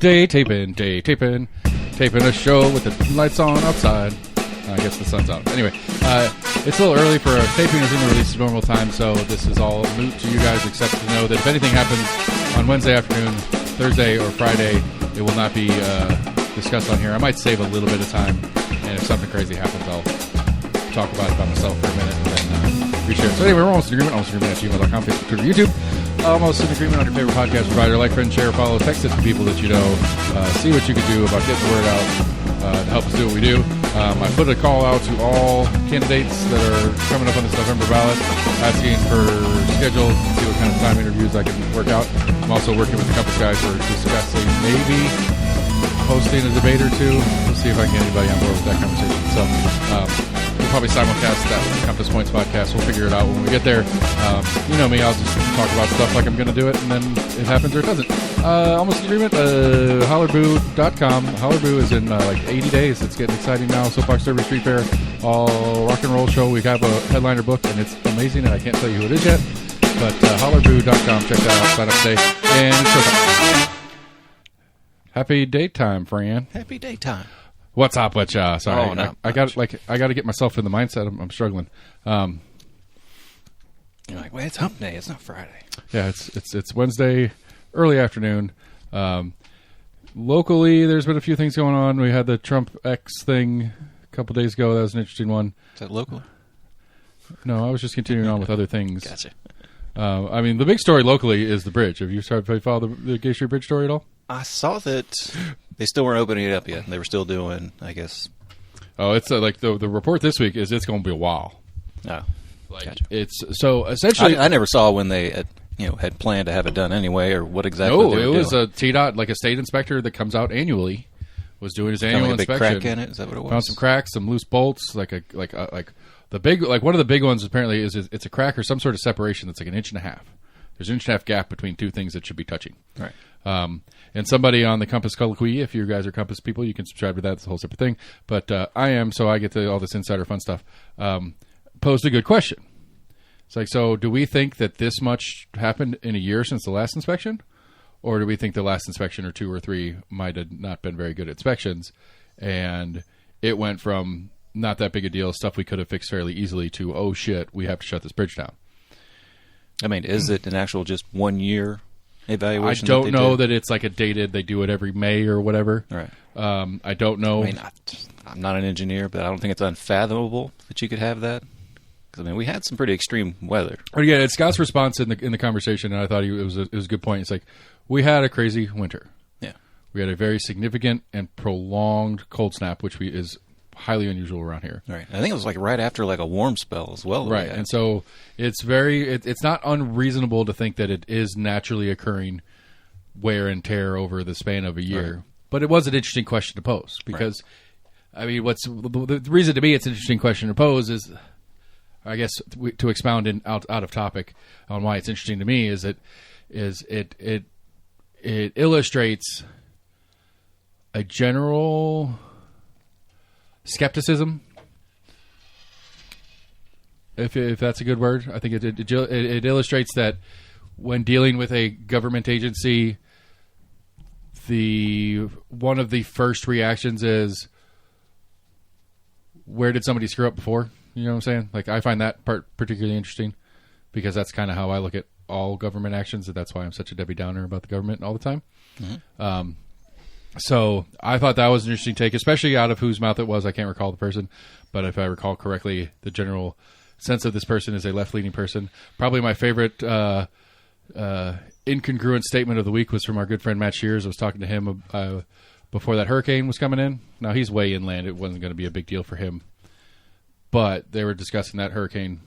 Day taping. Taping a show with the lights on outside. I guess the sun's out. Anyway, it's a little early for a taping or thing to release at normal time, so this is all moot to you guys, except to know that if anything happens on Wednesday afternoon, Thursday, or Friday, it will not be discussed on here. I might save a little bit of time, and if something crazy happens, I'll talk about it by myself for a minute and then reshare it. So anyway, we're almost in agreement. Almost in agreement at gmail.com, Facebook, Twitter, YouTube. Almost in agreement on your favorite podcast provider. Like, friend, share, follow, text it to people that you know. See what you can do about getting the word out to help us do what we do. I put a call out to all candidates that are coming up on this November ballot, asking for schedules and see what kind of time interviews I can work out. I'm also working with the Compass guys for discussing maybe hosting a debate or two. We'll see if I can get anybody on board with that conversation. So we'll probably simulcast that with the Compass Points podcast. We'll figure it out when we get there. You know me, I'll just talk about stuff like I'm going to do it, and then it happens or it doesn't. Almost in agreement. Hollerboo.com. Hollerboo is in like 80 days. It's getting exciting now. Soapbox Derby Street Fair, all rock and roll show. We have a headliner book, and it's amazing, and I can't tell you who it is yet. But hollerboo.com. Check that out. Sign up today. And it's showtime. Happy daytime, Fran. Happy daytime. What's up with ya? Sorry, I got to get myself in the mindset. I'm struggling. You're like, well, it's hump day. It's not Friday. Yeah, it's Wednesday, early afternoon. Locally, there's been a few things going on. We had the Trump X thing a couple days ago. That was an interesting one. Is that local? No, I was just continuing on with other things. Gotcha. I mean, the big story locally is the bridge. Have you followed the Gay Street Bridge story at all? I saw that they still weren't opening it up yet. They were still doing, I guess. Oh, it's like the report this week is it's going to be a while. Oh, like gotcha. It's so essentially. I never saw when they had planned to have it done anyway, or what exactly. No, they were it was doing. a TDOT, like a state inspector that comes out annually, was doing his annual a big inspection. crack in it. Is that what it was? Found some cracks, some loose bolts, like the big, like one of the big ones apparently is it's a crack or some sort of separation that's like an inch and a half. There's an inch and a half gap between two things that should be touching. Right. And somebody on the Compass Colloquy, if you guys are Compass people, you can subscribe to that. It's a whole separate thing. But I am, so I get to all this insider fun stuff, posed a good question. It's like, so do we think that this much happened in a year since the last inspection? Or do we think the last inspection or two or three might have not been very good inspections? And it went from not that big a deal, stuff we could have fixed fairly easily, to, oh shit, we have to shut this bridge down. I mean, is it an actual just 1 year evaluation? I don't know that it's like a dated, they do it every May or whatever. Right. I don't know. I mean, I'm not an engineer, but I don't think it's unfathomable that you could have that. Because, I mean, we had some pretty extreme weather. But again, it's Scott's response in the conversation, and I thought it was a good point. It's like, we had a crazy winter. Yeah. We had a very significant and prolonged cold snap, which is highly unusual around here. Right. I think it was like right after like a warm spell as well. Right. And so it's it's not unreasonable to think that it is naturally occurring wear and tear over the span of a year. Right. But it was an interesting question to pose because, right. I mean, the reason to me it's an interesting question to pose is, I guess, to expound out of topic on why it's interesting to me is it illustrates a general skepticism, if that's a good word. I think it illustrates that when dealing with a government agency, one of the first reactions is, where did somebody screw up before? You know what I'm saying? Like, I find that part particularly interesting because that's kind of how I look at all government actions, and that's why I'm such a Debbie Downer about the government all the time. Mm-hmm. So I thought that was an interesting take, especially out of whose mouth it was. I can't recall the person, but if I recall correctly, the general sense of this person is a left-leaning person. Probably my favorite incongruent statement of the week was from our good friend Matt Shears. I was talking to him before that hurricane was coming in. Now, he's way inland. It wasn't going to be a big deal for him. But they were discussing that hurricane,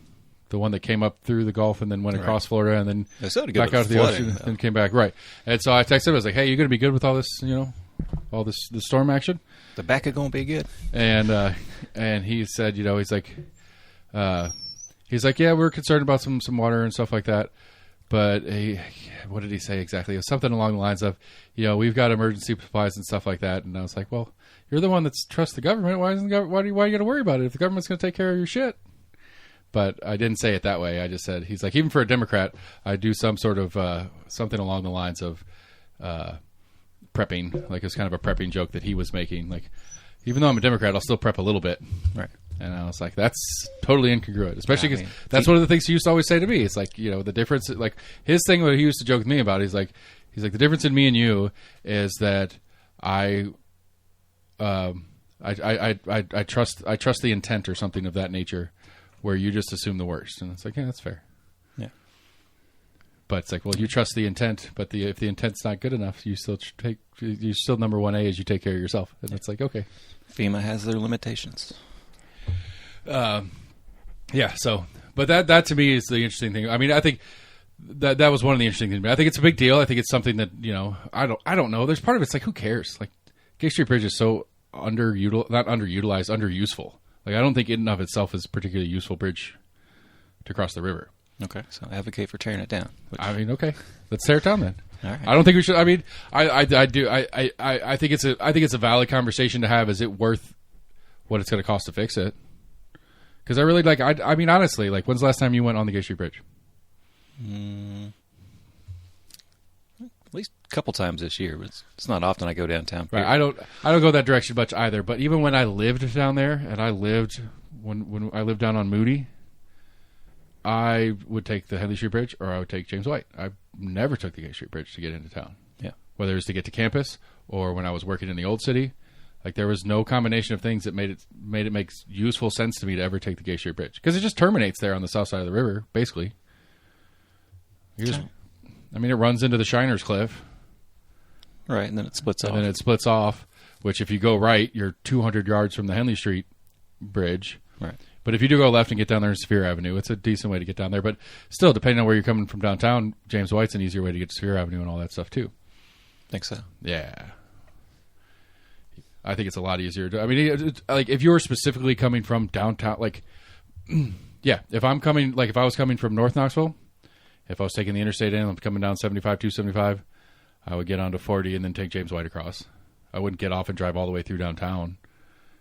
the one that came up through the Gulf and then went across Florida and then back out to the ocean and came back. Right. And so I texted him. I was like, hey, you going to be good with all this, all this storm action? The back is going to be good. And he said, he's like, yeah, we're concerned about some water and stuff like that. But what did he say exactly? It was something along the lines of, we've got emergency supplies and stuff like that. And I was like, well, you're the one that trusts the government. Why are you going to worry about it if the government's going to take care of your shit? But I didn't say it that way. I just said, he's like, even for a Democrat, I do some sort of something along the lines of prepping. Like it's kind of a prepping joke that he was making. Like, even though I'm a Democrat, I'll still prep a little bit. Right. And I was like, that's totally incongruent, especially because that's one of the things he used to always say to me. It's like, the difference, like his thing, what he used to joke with me about, he's like, the difference in me and you is that I trust the intent or something of that nature, where you just assume the worst. And it's like, yeah, that's fair. Yeah. But it's like, well, you trust the intent, but if the intent's not good enough, you still number 1A is you take care of yourself. And it's like, okay. FEMA has their limitations. Yeah. So, but that to me is the interesting thing. I mean, I think that was one of the interesting things. I think it's a big deal. I think it's something that, I don't know. There's part of it's like, who cares? Like, Gay Street Bridge is so underuseful. Like, I don't think it in of itself is a particularly useful bridge to cross the river. Okay, so advocate for tearing it down. I mean, okay, let's tear it down then. All right. I don't think we should. I mean, I do. I think it's a valid conversation to have. Is it worth what it's going to cost to fix it? Because I really like. I mean, honestly, like, when's the last time you went on the Gay Street Bridge? At least a couple times this year, but it's not often I go downtown. Right. I don't go that direction much either. But even when I lived down there, and when I lived down on Moody, I would take the Henley Street Bridge, or I would take James White. I never took the Gay Street Bridge to get into town. Yeah. Whether it was to get to campus or when I was working in the old city, like, there was no combination of things that made it make useful sense to me to ever take the Gay Street Bridge, because it just terminates there on the south side of the river, basically. It runs into the Shiner's Cliff. Right, and then it splits off. And then it splits off, which if you go right, you're 200 yards from the Henley Street Bridge. Right. But if you do go left and get down there in Sphere Avenue, it's a decent way to get down there. But still, depending on where you're coming from downtown, James White's an easier way to get to Sphere Avenue and all that stuff, too. Think so? Yeah. I think it's a lot easier. Like, if you were specifically coming from downtown, like, yeah, if I was coming from North Knoxville, if I was taking the interstate in, I'm coming down 75, 275, I would get onto 40 and then take James White across. I wouldn't get off and drive all the way through downtown.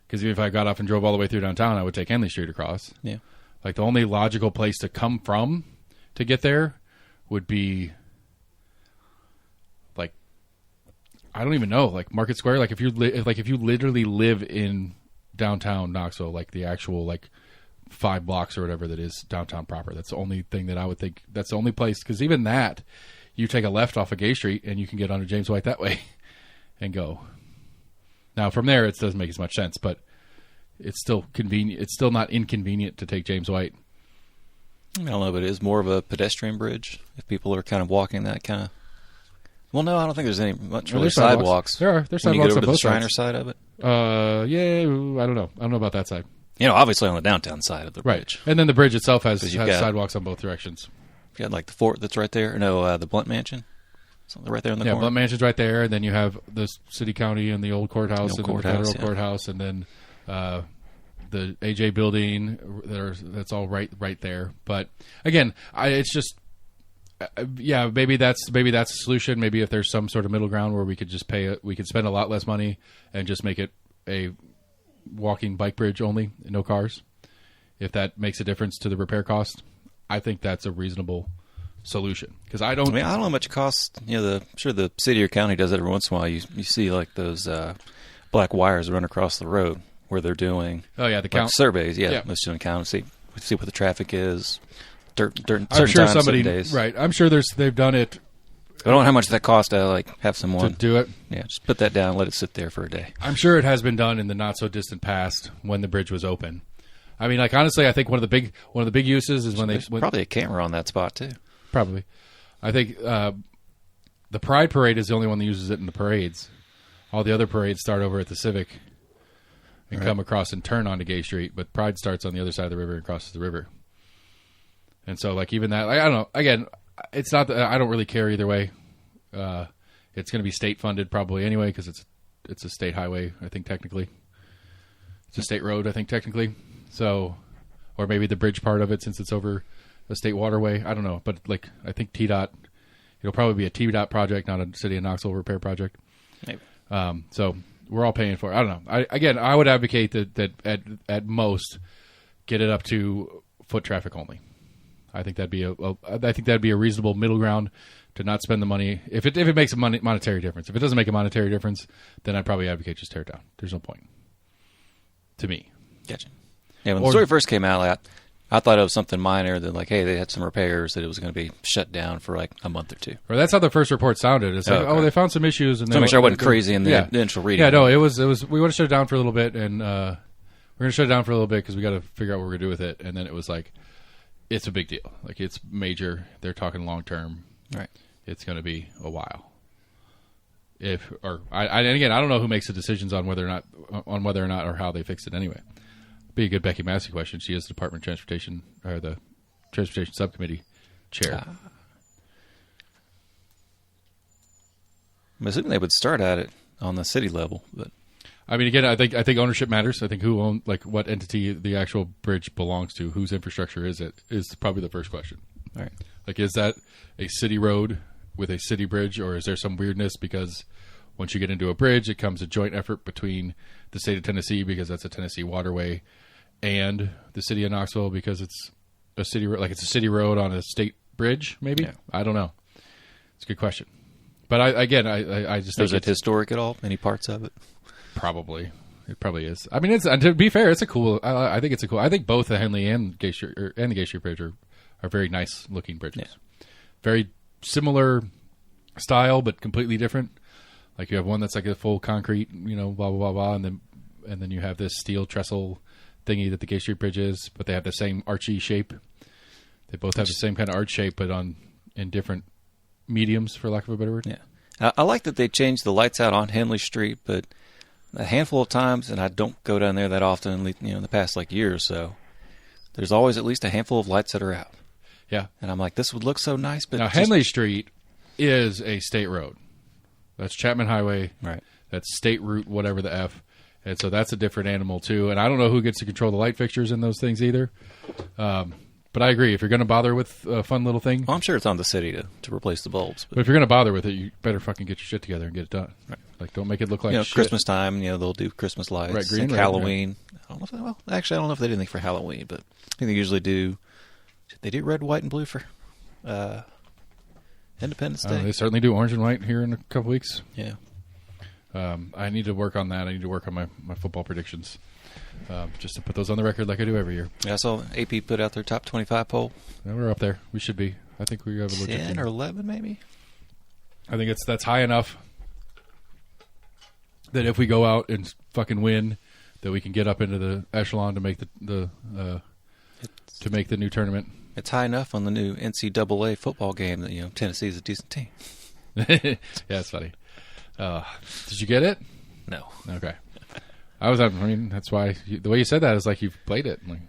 Because if I got off and drove all the way through downtown, I would take Henley Street across. Yeah. Like, the only logical place to come from to get there would be, like, I don't even know, like, Market Square. Like, if you literally live in downtown Knoxville, like the actual, like, 5 blocks or whatever that is downtown proper. That's the only thing that I would think. That's the only place. Because even that, you take a left off of Gay Street and you can get onto James White that way and go. Now, from there, it doesn't make as much sense, but it's still convenient. It's still not inconvenient to take James White. I don't know, but it is more of a pedestrian bridge. If people are kind of walking that kind of. Well, no, I don't think there's any much really sidewalks. There's sidewalks when you get over on to both the Shriner sides. side of it. Yeah, I don't know. I don't know about that side. Obviously on the downtown side of the bridge. Right. And then the bridge itself has got sidewalks on both directions. You got like the fort that's right there. No, the Blunt Mansion. Something right there in the corner. Blunt Mansion's right there. And then you have the city county and the old courthouse and the federal courthouse. And then the AJ building. That's all right there. But again, it's just, maybe that's a solution. Maybe if there's some sort of middle ground where we could just we could spend a lot less money and just make it a walking bike bridge only, no cars. If that makes a difference to the repair cost, I think that's a reasonable solution. Because I don't know how much it costs. I'm sure the city or county does it every once in a while. You see like those black wires run across the road where they're doing the count surveys. Let's do a count. See what the traffic is. Certain I'm sure times, somebody days. Right. I'm sure they've done it. I don't know how much that costs to have someone to do it. Yeah, just put that down, let it sit there for a day. I'm sure it has been done in the not so distant past when the bridge was open. I mean, like, honestly, I think one of the big uses is when probably a camera on that spot too. Probably, I think the Pride Parade is the only one that uses it in the parades. All the other parades start over at the Civic and come across and turn onto Gay Street, but Pride starts on the other side of the river and crosses the river. And so, like, even that, I don't know. Again, it's not that I don't really care either way. It's going to be state funded probably anyway because it's a state highway. I think technically it's a state road. I think technically. So, or maybe the bridge part of it since it's over a state waterway. I don't know, but like I think TDOT, it'll probably be a TDOT project, not a City of Knoxville repair project. Maybe. So we're all paying for it. I don't know. I would advocate that at most get it up to foot traffic only. I think that'd be a reasonable middle ground to not spend the money. If it makes a monetary difference. If it doesn't make a monetary difference, then I'd probably advocate just tear it down. There's no point. To me. Gotcha. Yeah, when the story first came out, I thought it was something minor that, like, hey, they had some repairs, that it was going to be shut down for, like, a month or two. Or that's how the first report sounded. It's like, they found some issues. And so make sure I wasn't crazy in the initial reading. Yeah, no, it was. We want to shut it down for a little bit, and we're going to shut it down for a little bit because we got to figure out what we're going to do with it. And then it was like, it's a big deal. Like, it's major. They're talking long term. Right. It's going to be a while. And again, I don't know who makes the decisions on whether or not or how they fix it anyway. Be a good Becky Massey question. She is the Department of Transportation, or the Transportation Subcommittee chair. I'm assuming they would start at it on the city level, but I mean, again, I think ownership matters. I think who owns, like, what entity the actual bridge belongs to, whose infrastructure is it, is probably the first question. All right. Like, is that a city road with a city bridge, or is there some weirdness because once you get into a bridge, it comes a joint effort between the state of Tennessee because that's a Tennessee waterway, and the city of Knoxville because it's a city it's a city road on a state bridge. Maybe I don't know. It's a good question, but I just think is it historic at all? Any parts of it? Probably, it probably is. I mean, to be fair, it's a cool. I think it's a cool. I think both the Henley and the Gay Street Bridge are very nice looking bridges. Yeah. Very similar style, but completely different. Like, you have one that's like a full concrete, blah blah blah blah, and then you have this steel trestle thingy that the Gay Street Bridge is, but they have the same archy shape. They both have the same kind of arch shape, but in different mediums, for lack of a better word. Yeah, I like that they changed the lights out on Henley Street, but a handful of times, and I don't go down there that often, in the past year or so, there's always at least a handful of lights that are out. Yeah, and I'm like, this would look so nice, but now Henley Street is a state road. That's Chapman Highway. Right. That's State Route, whatever the F. And so that's a different animal, too. And I don't know who gets to control the light fixtures in those things either. But I agree. If you're going to bother with a fun little thing. Well, I'm sure it's on the city to replace the bulbs. But if you're going to bother with it, you better fucking get your shit together and get it done. Right. Like, don't make it look like shit. Christmas time, they'll do Christmas lights. Right, green, Halloween. Right. I don't know if they did anything for Halloween, but I think they usually do. They do red, white, and blue for Independence Day. They certainly do orange and white here in a couple weeks. Yeah. I need to work on that. I need to work on my football predictions, just to put those on the record like I do every year. Yeah, I saw AP put out their top 25 poll. Yeah, we're up there. We should be. I think we have a legit 10 or 11 maybe. I think that's high enough that if we go out and fucking win, that we can get up into the echelon to make the new tournament. It's high enough on the new NCAA football game that Tennessee's a decent team. Yeah, that's funny. Did you get it? No. Okay. That's why the way you said that is like you've played it. Like,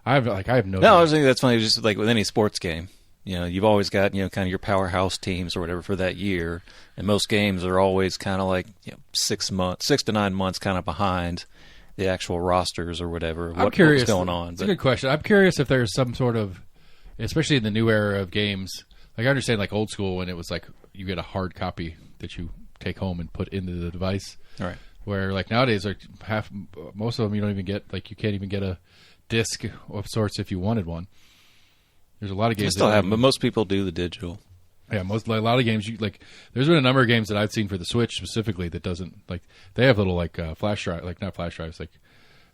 I have no. No, I was thinking that's funny. Just like with any sports game, you've always got kind of your powerhouse teams or whatever for that year, and most games are always kind of like 6 to 9 months kind of behind the actual rosters or whatever. I'm curious what's going on. It's a good question. I'm curious if there's some sort of, especially in the new era of games. Like, I understand like old school when it was like you get a hard copy that you take home and put into the device. All right. Where like nowadays, like most of them you don't even get, like you can't even get a disc of sorts if you wanted one. There's a lot of games. They still have them, but most people do the digital. Yeah, a lot of games there's been a number of games that I've seen for the Switch specifically that doesn't they have little flash drive, not flash drives, like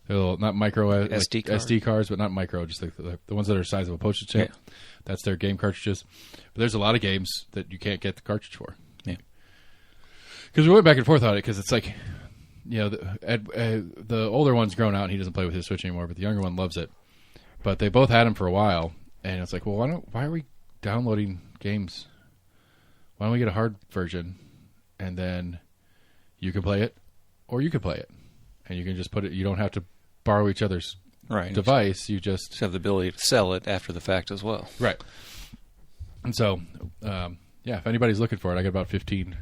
little not micro SD cards, but not micro, just like the ones that are the size of a postage stamp. Yeah. That's their game cartridges. But there's a lot of games that you can't get the cartridge for. Yeah, because we went back and forth on it because it's like the older one's grown out and he doesn't play with his Switch anymore, but the younger one loves it. But they both had him for a while, and it's like, well, why are we downloading games? Why don't we get a hard version, and then you can play it, or you can play it, and you can just put it. You don't have to borrow each other's device. You just have the ability to sell it after the fact as well. Right. And so, if anybody's looking for it, I got about 15.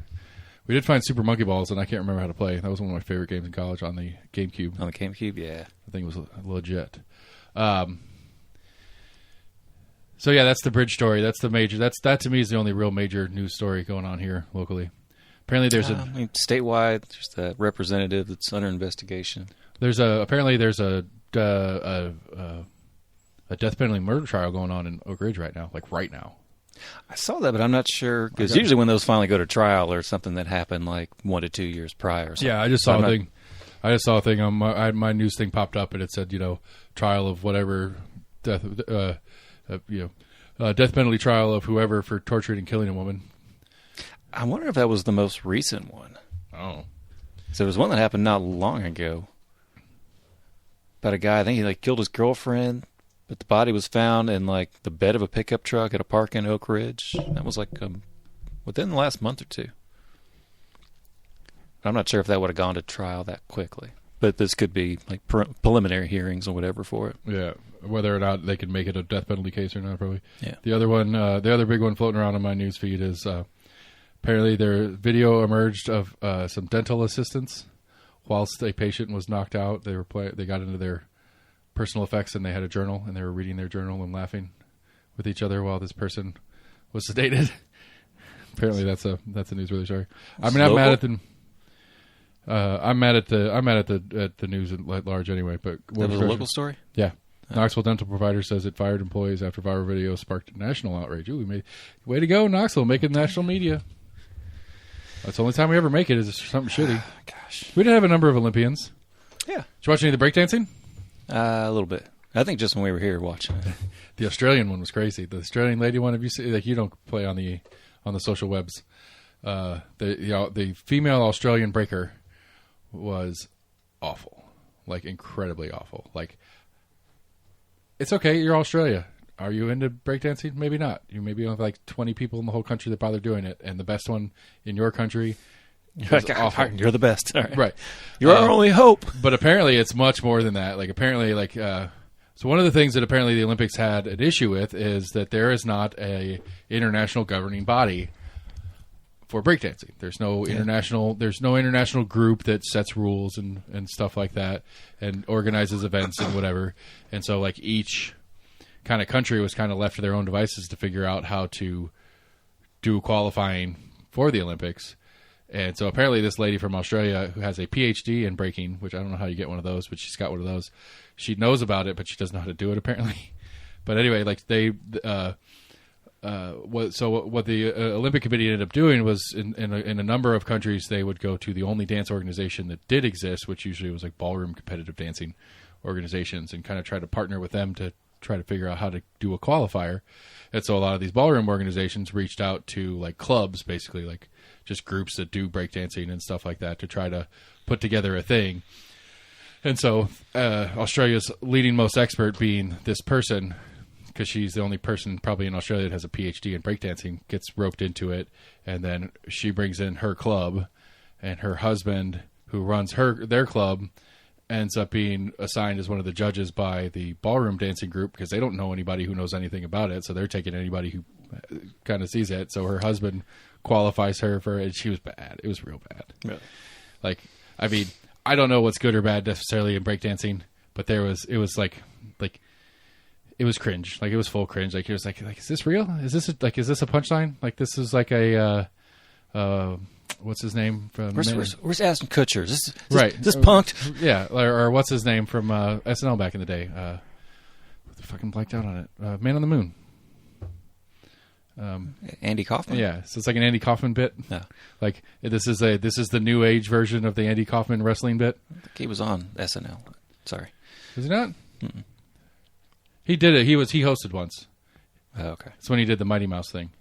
We did find Super Monkey Balls, and I can't remember how to play. That was one of my favorite games in college on the GameCube. On the GameCube, yeah. I think it was legit. So yeah, that's the bridge story. That's the major. That to me is the only real major news story going on here locally. Apparently, there's statewide. There's that representative that's under investigation. There's a death penalty murder trial going on in Oak Ridge right now. Like right now, I saw that, but I'm not sure because usually when those finally go to trial, or something that happened like 1 to 2 years prior. Or something. Yeah, I just saw a thing. I just saw a thing on my news thing popped up, and it said, trial of whatever death, death penalty trial of whoever for torturing and killing a woman. I wonder if that was the most recent one. Oh, so there was one that happened not long ago about a guy. I think he killed his girlfriend, but the body was found in the bed of a pickup truck at a park in Oak Ridge. That was within the last month or two. I'm not sure if that would have gone to trial that quickly, but this could be preliminary hearings or whatever for it. Yeah, whether or not they can make it a death penalty case or not, probably. Yeah. The other one, the other big one floating around on my news feed is apparently their video emerged of some dental assistants whilst a patient was knocked out. They got into their personal effects and they had a journal and they were reading their journal and laughing with each other while this person was sedated. Apparently, that's a newsworthy story. I mean, I'm mad at them. I'm mad at the news at large anyway. But that was a local story. Yeah, Knoxville dental provider says it fired employees after viral video sparked national outrage. Ooh, way to go, Knoxville, making national media. That's the only time we ever make it is something shitty. Gosh, we did have a number of Olympians. Yeah, did you watch any of the breakdancing? A little bit. I think just when we were here watching it. The Australian one was crazy. The Australian lady one. Have you seen? You don't play on the social webs. The female Australian breaker was awful, incredibly awful. It's okay, you're Australia. Are you into breakdancing? Maybe not. You maybe only 20 people in the whole country that bother doing it, and the best one in your country is awful. You're the best. All right. You're our only hope. But apparently it's much more than that. So one of the things that apparently the Olympics had an issue with is that there is not a international governing body for breakdancing. There's no international group that sets rules and stuff like that and organizes events and whatever. And so each kind of country was kind of left to their own devices to figure out how to do qualifying for the Olympics. And so apparently this lady from Australia who has a PhD in breaking, which I don't know how you get one of those, but she's got one of those. She knows about it, but she doesn't know how to do it apparently. But anyway, what the Olympic Committee ended up doing was in a number of countries they would go to the only dance organization that did exist, which usually was ballroom competitive dancing organizations, and kind of try to partner with them to try to figure out how to do a qualifier. And so a lot of these ballroom organizations reached out to clubs, basically just groups that do breakdancing and stuff like that, to try to put together a thing. And so Australia's leading most expert being this person, because she's the only person probably in Australia that has a PhD in breakdancing, gets roped into it, and then she brings in her club, and her husband, who runs their club, ends up being assigned as one of the judges by the ballroom dancing group because they don't know anybody who knows anything about it, so they're taking anybody who kind of sees it. So her husband qualifies her for it. She was bad. It was real bad. Really? I don't know what's good or bad necessarily in breakdancing, but it was cringe. It was full cringe. It was is this real? Is this a punchline? This is what's his name from? Where's Ashton Kutcher? This punked? Yeah, or what's his name from SNL back in the day? Fucking blanked out on it. Man on the Moon. Andy Kaufman. Yeah, so it's an Andy Kaufman bit. No, this is the new age version of the Andy Kaufman wrestling bit. I think he was on SNL. Sorry, was he not? Mm-mm. He did it. He hosted once. Oh, okay. It's when he did the Mighty Mouse thing.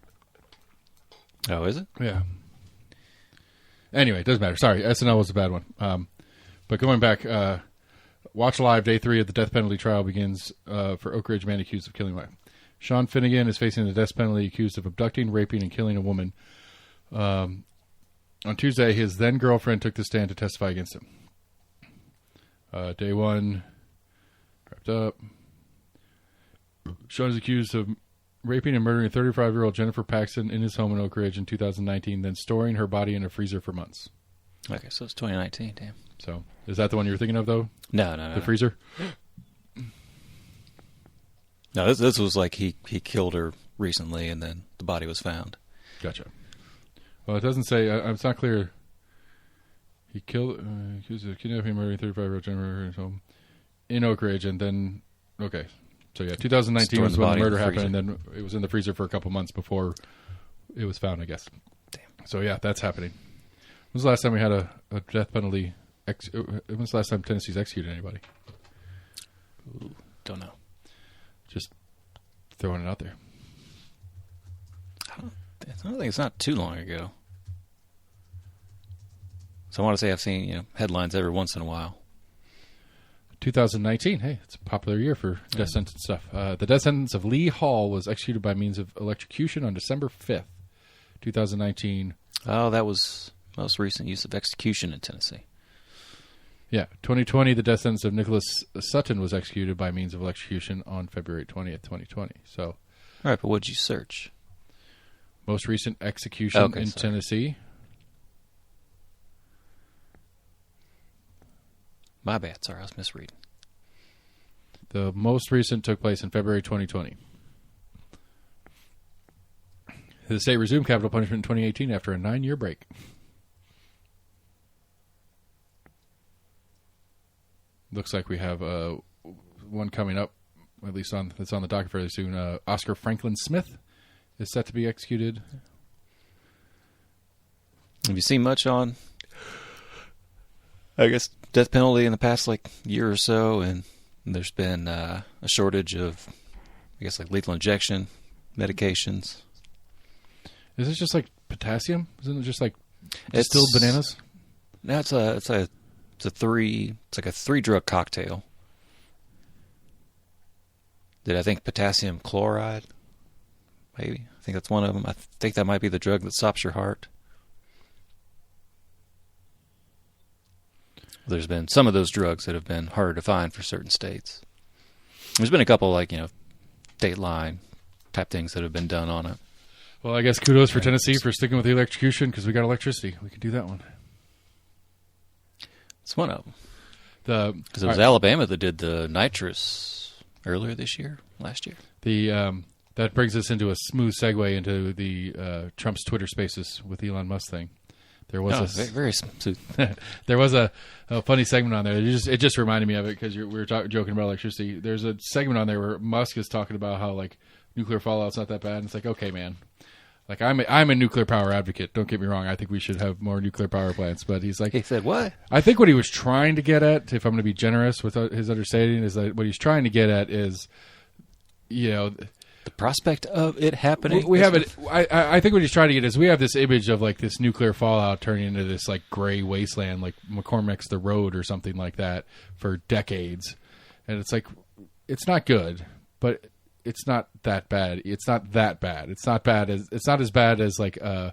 Oh, is it? Yeah. Anyway, it doesn't matter. Sorry, SNL was a bad one. But going back, watch live. Day 3 of the death penalty trial begins for Oak Ridge man accused of killing wife. Sean Finnegan is facing the death penalty accused of abducting, raping, and killing a woman. On Tuesday, his then girlfriend took the stand to testify against him. Day 1 wrapped up. Sean is accused of raping and murdering 35-year-old Jennifer Paxton in his home in Oak Ridge in 2019, then storing her body in a freezer for months. Okay, so it's 2019, damn. So, is that the one you were thinking of, though? No. The freezer? No, this was he killed her recently, and then the body was found. Gotcha. Well, it doesn't say, it's not clear. He killed, accused of kidnapping and murdering 35-year-old Jennifer in his home in Oak Ridge, and then, okay. So yeah, 2019 Storing was the when the body in murder the happened, freezer. and then it was in the freezer for a couple months before it was found, I guess. Damn. So yeah, that's happening. When was the last time we had a death penalty? When was the last time Tennessee's executed anybody? Ooh, don't know. Just throwing it out there. I don't think it's not too long ago. So I want to say I've seen headlines every once in a while. 2019. Hey, it's a popular year for death sentence stuff. The death sentence of Lee Hall was executed by means of electrocution on December 5th, 2019. Oh, that was most recent use of execution in Tennessee. Yeah, 2020, the death sentence of Nicholas Sutton was executed by means of electrocution on February 20th, 2020. So, all right, but what'd you search? Most recent execution in sorry. Tennessee. My bad. Sorry, I was misreading. The most recent took place in February 2020. The state resumed capital punishment in 2018 after a 9-year break. Looks like we have one coming up, at least that's on the docket fairly soon. Oscar Franklin Smith is set to be executed. Have you seen much on, I guess, death penalty in the past year or so? And there's been a shortage of, I guess, lethal injection medications. Is this just like potassium? Isn't it just like distilled bananas? No, it's a 3-drug cocktail. I think potassium chloride? Maybe. I think that's one of them. I think that might be the drug that stops your heart. There's been some of those drugs that have been harder to find for certain states. There's been a couple state line type things that have been done on it. Well, I guess kudos for Tennessee for sticking with the electrocution because we got electricity. We could do that one. It's one of them. Because it was right. Alabama that did the nitrous earlier last year. That brings us into a smooth segue into the Trump's Twitter Spaces with Elon Musk thing. There was very smooth. there was a funny segment on there. It just reminded me of it because we were joking about electricity. There's a segment on there where Musk is talking about how nuclear fallout's not that bad. And it's okay, man. I'm a nuclear power advocate. Don't get me wrong. I think we should have more nuclear power plants. But he's like, he said what? I think what he was trying to get at, if I'm going to be generous with his understanding, is that what he's trying to get at is, the prospect of it happening. We have it. I think what he's trying to get is we have this image of this nuclear fallout turning into this gray wasteland, like McCormick's The Road or something like that for decades, and it's not good, but it's not that bad. It's not that bad. It's not as bad as the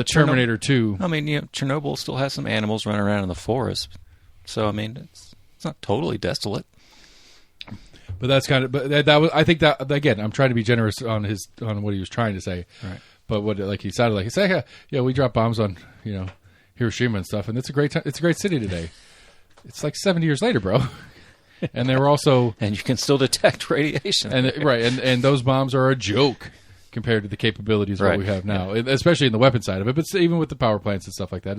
Terminator 2. I mean, Chernobyl still has some animals running around in the forest, so I mean, it's not totally desolate. But that's kind of. But that was. I think that again. I'm trying to be generous on what he was trying to say. Right. But what he sounded like, he said, "Yeah, we dropped bombs on Hiroshima and stuff, and it's a great city today. It's 70 years later, bro." And they were also, and you can still detect radiation. And right, and those bombs are a joke compared to the capabilities of what we have now, especially in the weapon side of it. But even with the power plants and stuff like that,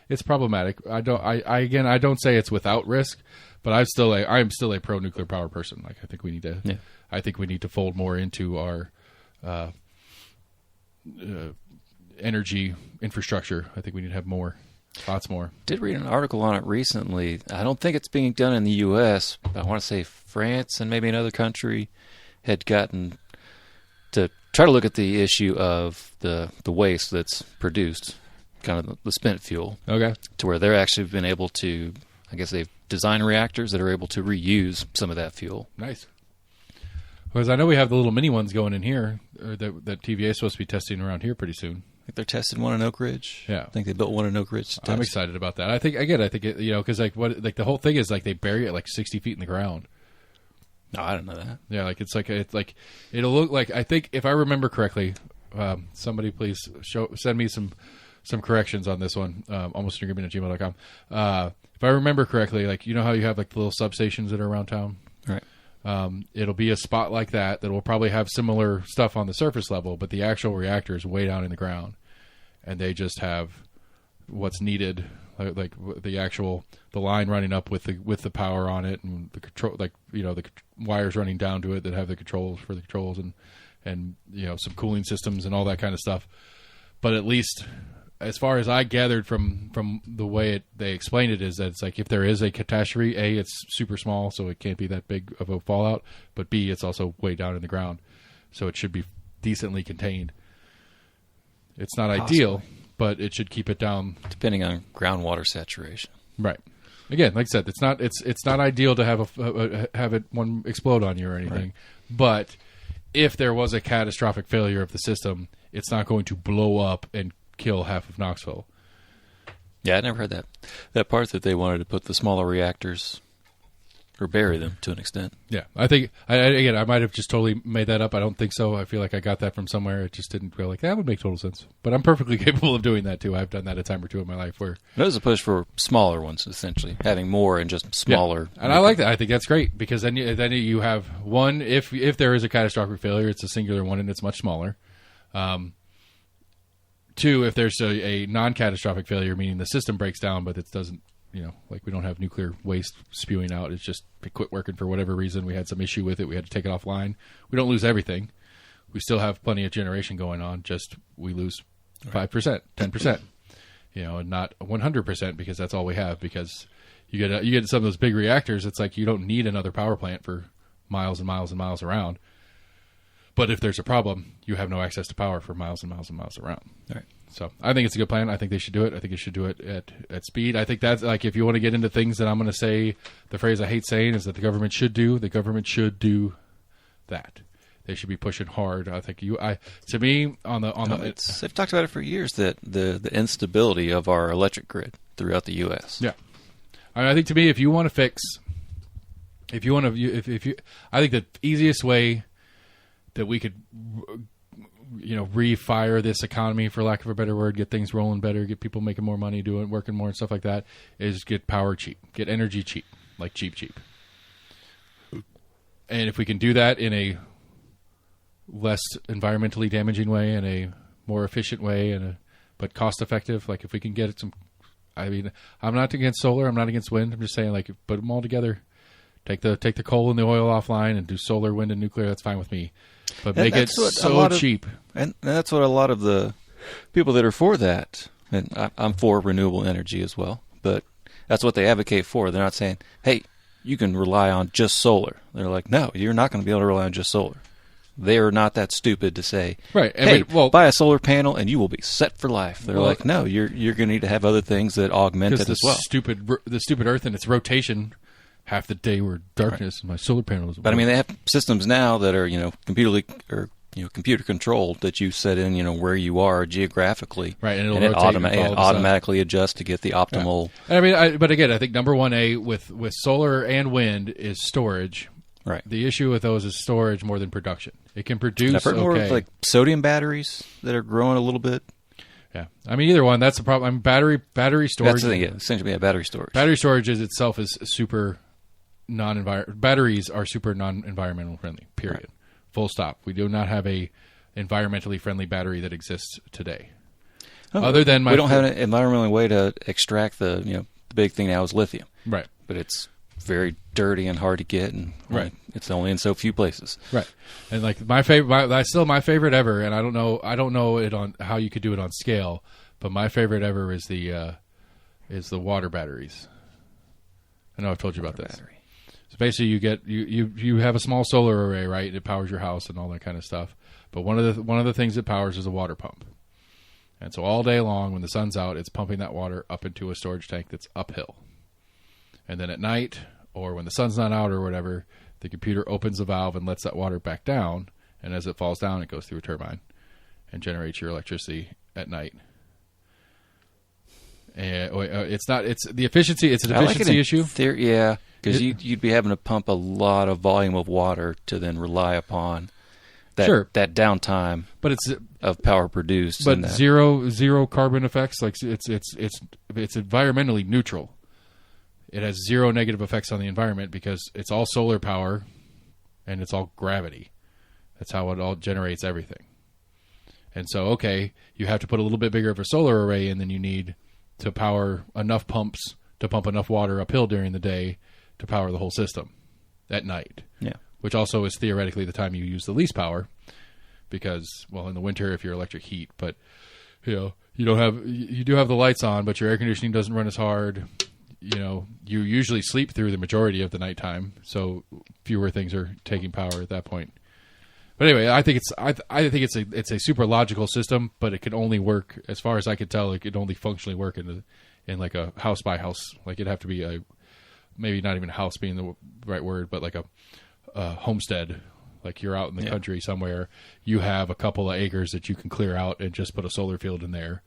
it's problematic. I don't say it's without risk, but I'm still a pro nuclear power person. I think we need to. Yeah. I think we need to fold more into our energy infrastructure. I think we need to have more. Lots more. Did read an article on it recently. I don't think it's being done in the U.S., but I want to say France and maybe another country had gotten to try to look at the issue of the waste that's produced, kind of the spent fuel. Okay. To where they're actually been able to, I guess they've designed reactors that are able to reuse some of that fuel. Nice. Because I know we have the little mini ones going in here that TVA is supposed to be testing around here pretty soon. I think they're testing one in Oak Ridge. Yeah, I think they built one in Oak Ridge. I'm excited about that. I think it, because the whole thing is they bury it 60 feet in the ground. No, I didn't know that. Yeah, it'll look like, I think if I remember correctly, somebody please send me some corrections on this one. almostagreement@gmail.com. If I remember correctly, how you have the little substations that are around town, right? It'll be a spot like that will probably have similar stuff on the surface level, but the actual reactor is way down in the ground, and they just have what's needed, like the line running up with the power on it, and the control, like the wires running down to it that have the controls for the controls, and some cooling systems and all that kind of stuff. But at least, as far as I gathered from the way they explained it, is that it's like if there is a catastrophe, A, it's super small, so it can't be that big of a fallout, but B, it's also way down in the ground, so it should be decently contained. It's not ideal, but it should keep it down. Depending on groundwater saturation. Right. Again, like I said, it's not ideal to have it one explode on you or anything, right. But if there was a catastrophic failure of the system, it's not going to blow up and kill half of Knoxville. Yeah, I never heard that part that they wanted to put the smaller reactors or bury them to an extent. Yeah, I think I might have just totally made that up. I don't think so. I feel like I got that from somewhere. It just didn't feel like that would make total sense. But I'm perfectly capable of doing that too. I've done that a time or two in my life. Where there's a push for smaller ones, essentially having more and just smaller. Yeah. And I like that. I think that's great because then you have one. If there is a catastrophic failure, it's a singular one and it's much smaller. Two, if there's a non-catastrophic failure, meaning the system breaks down, but it doesn't, like we don't have nuclear waste spewing out. It's just it quit working for whatever reason. We had some issue with it. We had to take it offline. We don't lose everything. We still have plenty of generation going on. Just we lose 5%, 10%, and not 100% because that's all we have. Because you get some of those big reactors. It's like you don't need another power plant for miles and miles and miles around. But if there's a problem, you have no access to power for miles and miles and miles around. All right. So I think it's a good plan. I think they should do it. I think they should do it at speed. I think that's like if you want to get into things that I'm going to say, the phrase I hate saying is that the government should do that. They should be pushing hard. I think to me they've talked about it for years that the instability of our electric grid throughout the U.S. Yeah, I think to me if you want to fix, I think the easiest way that we could, refire this economy, for lack of a better word, get things rolling better, get people making more money, working more and stuff like that, is get power cheap, get energy cheap, like cheap. And if we can do that in a less environmentally damaging way, in a more efficient way, but cost effective, like if we can get some, I'm not against solar, I'm not against wind, I'm just saying like put them all together. Take the coal and the oil offline and do solar, wind, and nuclear. That's fine with me. But make it so cheap. And that's what a lot of the people that are for that, and I'm for renewable energy as well, but that's what they advocate for. They're not saying, hey, you can rely on just solar. They're like, no, you're not going to be able to rely on just solar. They are not that stupid to say, right? Hey, buy a solar panel and you will be set for life. They're like, no, you're going to need to have other things that augment it as well. The stupid Earth and its rotation. Half the day we're darkness, and my solar panels. But I mean, they have systems now that are computer controlled that you set in where you are geographically, right? And it automatically adjusts to get the optimal. Yeah. And but again, I think number 1A with solar and wind is storage. Right. The issue with those is storage more than production. It can produce. I've heard more of like sodium batteries that are growing a little bit. Yeah, either one. That's the problem. battery storage. That's the thing. Yeah, essentially, battery storage. Battery storage itself is super batteries are super non-environmental friendly, period. Right. Full stop. We do not have a environmentally friendly battery that exists today. Other than we don't have an environmentally way to extract the big thing now is lithium. Right. But it's very dirty and hard to get, and it's only in so few places. Right. And like my favorite ever, and I don't know it on how you could do it on scale, but my favorite ever is the water batteries. I know I've told you about this. Battery. So basically, you have a small solar array, right? It powers your house and all that kind of stuff. But one of the things it powers is a water pump. And so all day long, when the sun's out, it's pumping that water up into a storage tank that's uphill. And then at night, or when the sun's not out or whatever, the computer opens a valve and lets that water back down. And as it falls down, it goes through a turbine and generates your electricity at night. It's the efficiency. It's an efficiency issue. Yeah, because you'd be having to pump a lot of volume of water to then rely upon that downtime. But it's of power produced. But zero carbon effects. Like it's environmentally neutral. It has zero negative effects on the environment because it's all solar power, and it's all gravity. That's how it all generates everything. And so, you have to put a little bit bigger of a solar array in than you need to power enough pumps to pump enough water uphill during the day to power the whole system at night. Yeah. Which also is theoretically the time you use the least power, because, well, in the winter if you're electric heat, but you do have the lights on, but your air conditioning doesn't run as hard. You usually sleep through the majority of the nighttime, so fewer things are taking power at that point. But anyway, I think it's a super logical system, but it can only work, as far as I could tell, it could only functionally work in like a house by house. Like it'd have to be maybe not even a house being the right word, but like a homestead. Like you're out in the country somewhere, you have a couple of acres that you can clear out and just put a solar field in there.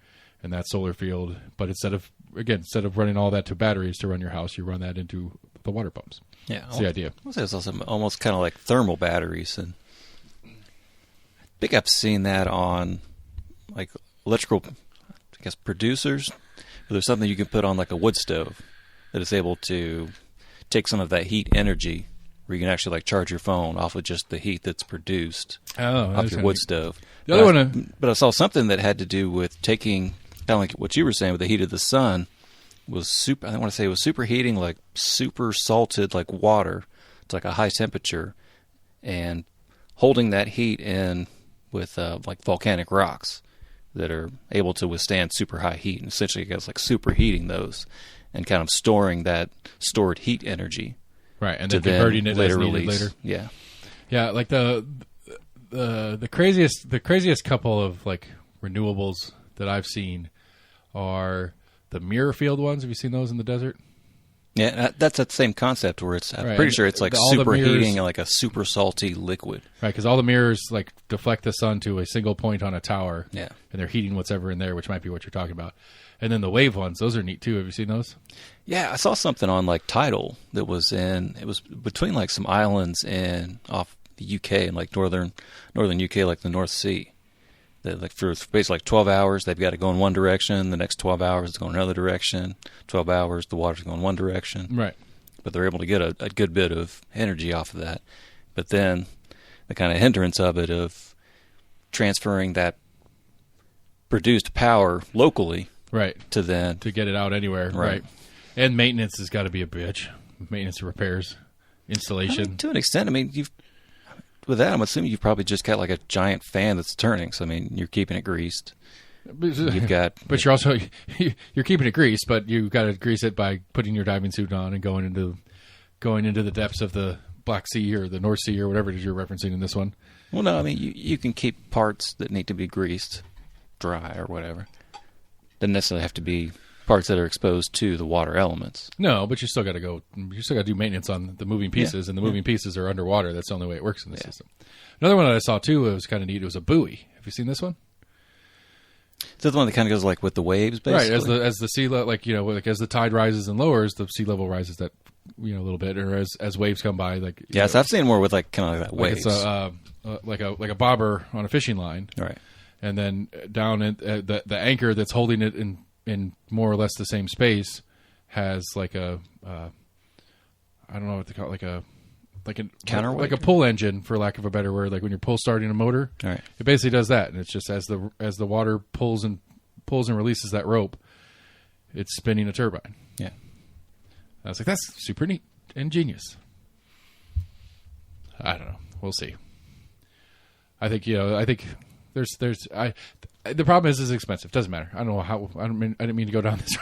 And that solar field, but instead of running all that to batteries to run your house, you run that into the water pumps. Yeah, that's the idea. It's also almost kind of like thermal batteries, and I think I've seen that on like electrical, I guess, producers. Where there's something you can put on like a wood stove that is able to take some of that heat energy, where you can actually like charge your phone off of just the heat that's produced off your wood stove. The other one, but I saw something that had to do with taking, kind of like what you were saying with the heat of the sun, was super. I don't want to say it was superheating, like super salted, like water. It's like a high temperature, and holding that heat in with like volcanic rocks that are able to withstand super high heat, and essentially, I guess, like superheating those and kind of storing that stored heat energy. Right, and then converting it as needed later. Yeah, yeah. Like the craziest couple of like renewables that I've seen are the mirror field ones. Have you seen those in the desert? Yeah, that's that same concept where it's. I'm right. pretty sure it's like superheating and like a super salty liquid. Right, because all the mirrors like deflect the sun to a single point on a tower. Yeah, and they're heating whatever in there, which might be what you're talking about. And then the wave ones, those are neat too. Have you seen those? Yeah, I saw something on like Tidal that was it was between like some islands off the UK and like northern UK, like the North Sea. That like for basically like 12 hours, they've got to go in one direction. The next 12 hours, it's going another direction. 12 hours, the water's going one direction. Right. But they're able to get a good bit of energy off of that. But then the kind of hindrance of it of transferring that produced power locally. Right. To get it out anywhere. Right. And maintenance has got to be a bitch. Maintenance and repairs, installation. I mean, to an extent, I mean, with that, I'm assuming you've probably just got like a giant fan that's turning. So I mean, you're keeping it greased. You've got, but you're also you're keeping it greased, but you've got to grease it by putting your diving suit on and going into the depths of the Black Sea or the North Sea or whatever it is you're referencing in this one. Well, no, I mean you can keep parts that need to be greased dry or whatever. Doesn't necessarily have to be parts that are exposed to the water elements. No, but you still got to do maintenance on the moving pieces, and the moving pieces are underwater. That's the only way it works in the system. Another one that I saw too, it was kind of neat. It was a buoy. Have you seen this one? Is that the one that kind of goes like with the waves, basically? Right, as the sea level, like as the tide rises and lowers, the sea level rises that a little bit, or as waves come by, like yes, I've seen more with like kind of like that waves, like it's like a bobber on a fishing line, right? And then down in the anchor that's holding it in more or less the same space has like a I don't know what to call it, like a counterweight, like a pull engine, for lack of a better word, like when you're pull starting a motor. Right. It basically does that, and it's just as the water pulls and releases that rope, it's spinning a turbine. Yeah. I was like, that's super neat and genius. I don't know. We'll see. I think the problem is it's expensive. Doesn't matter. I don't know how. I didn't mean to go down this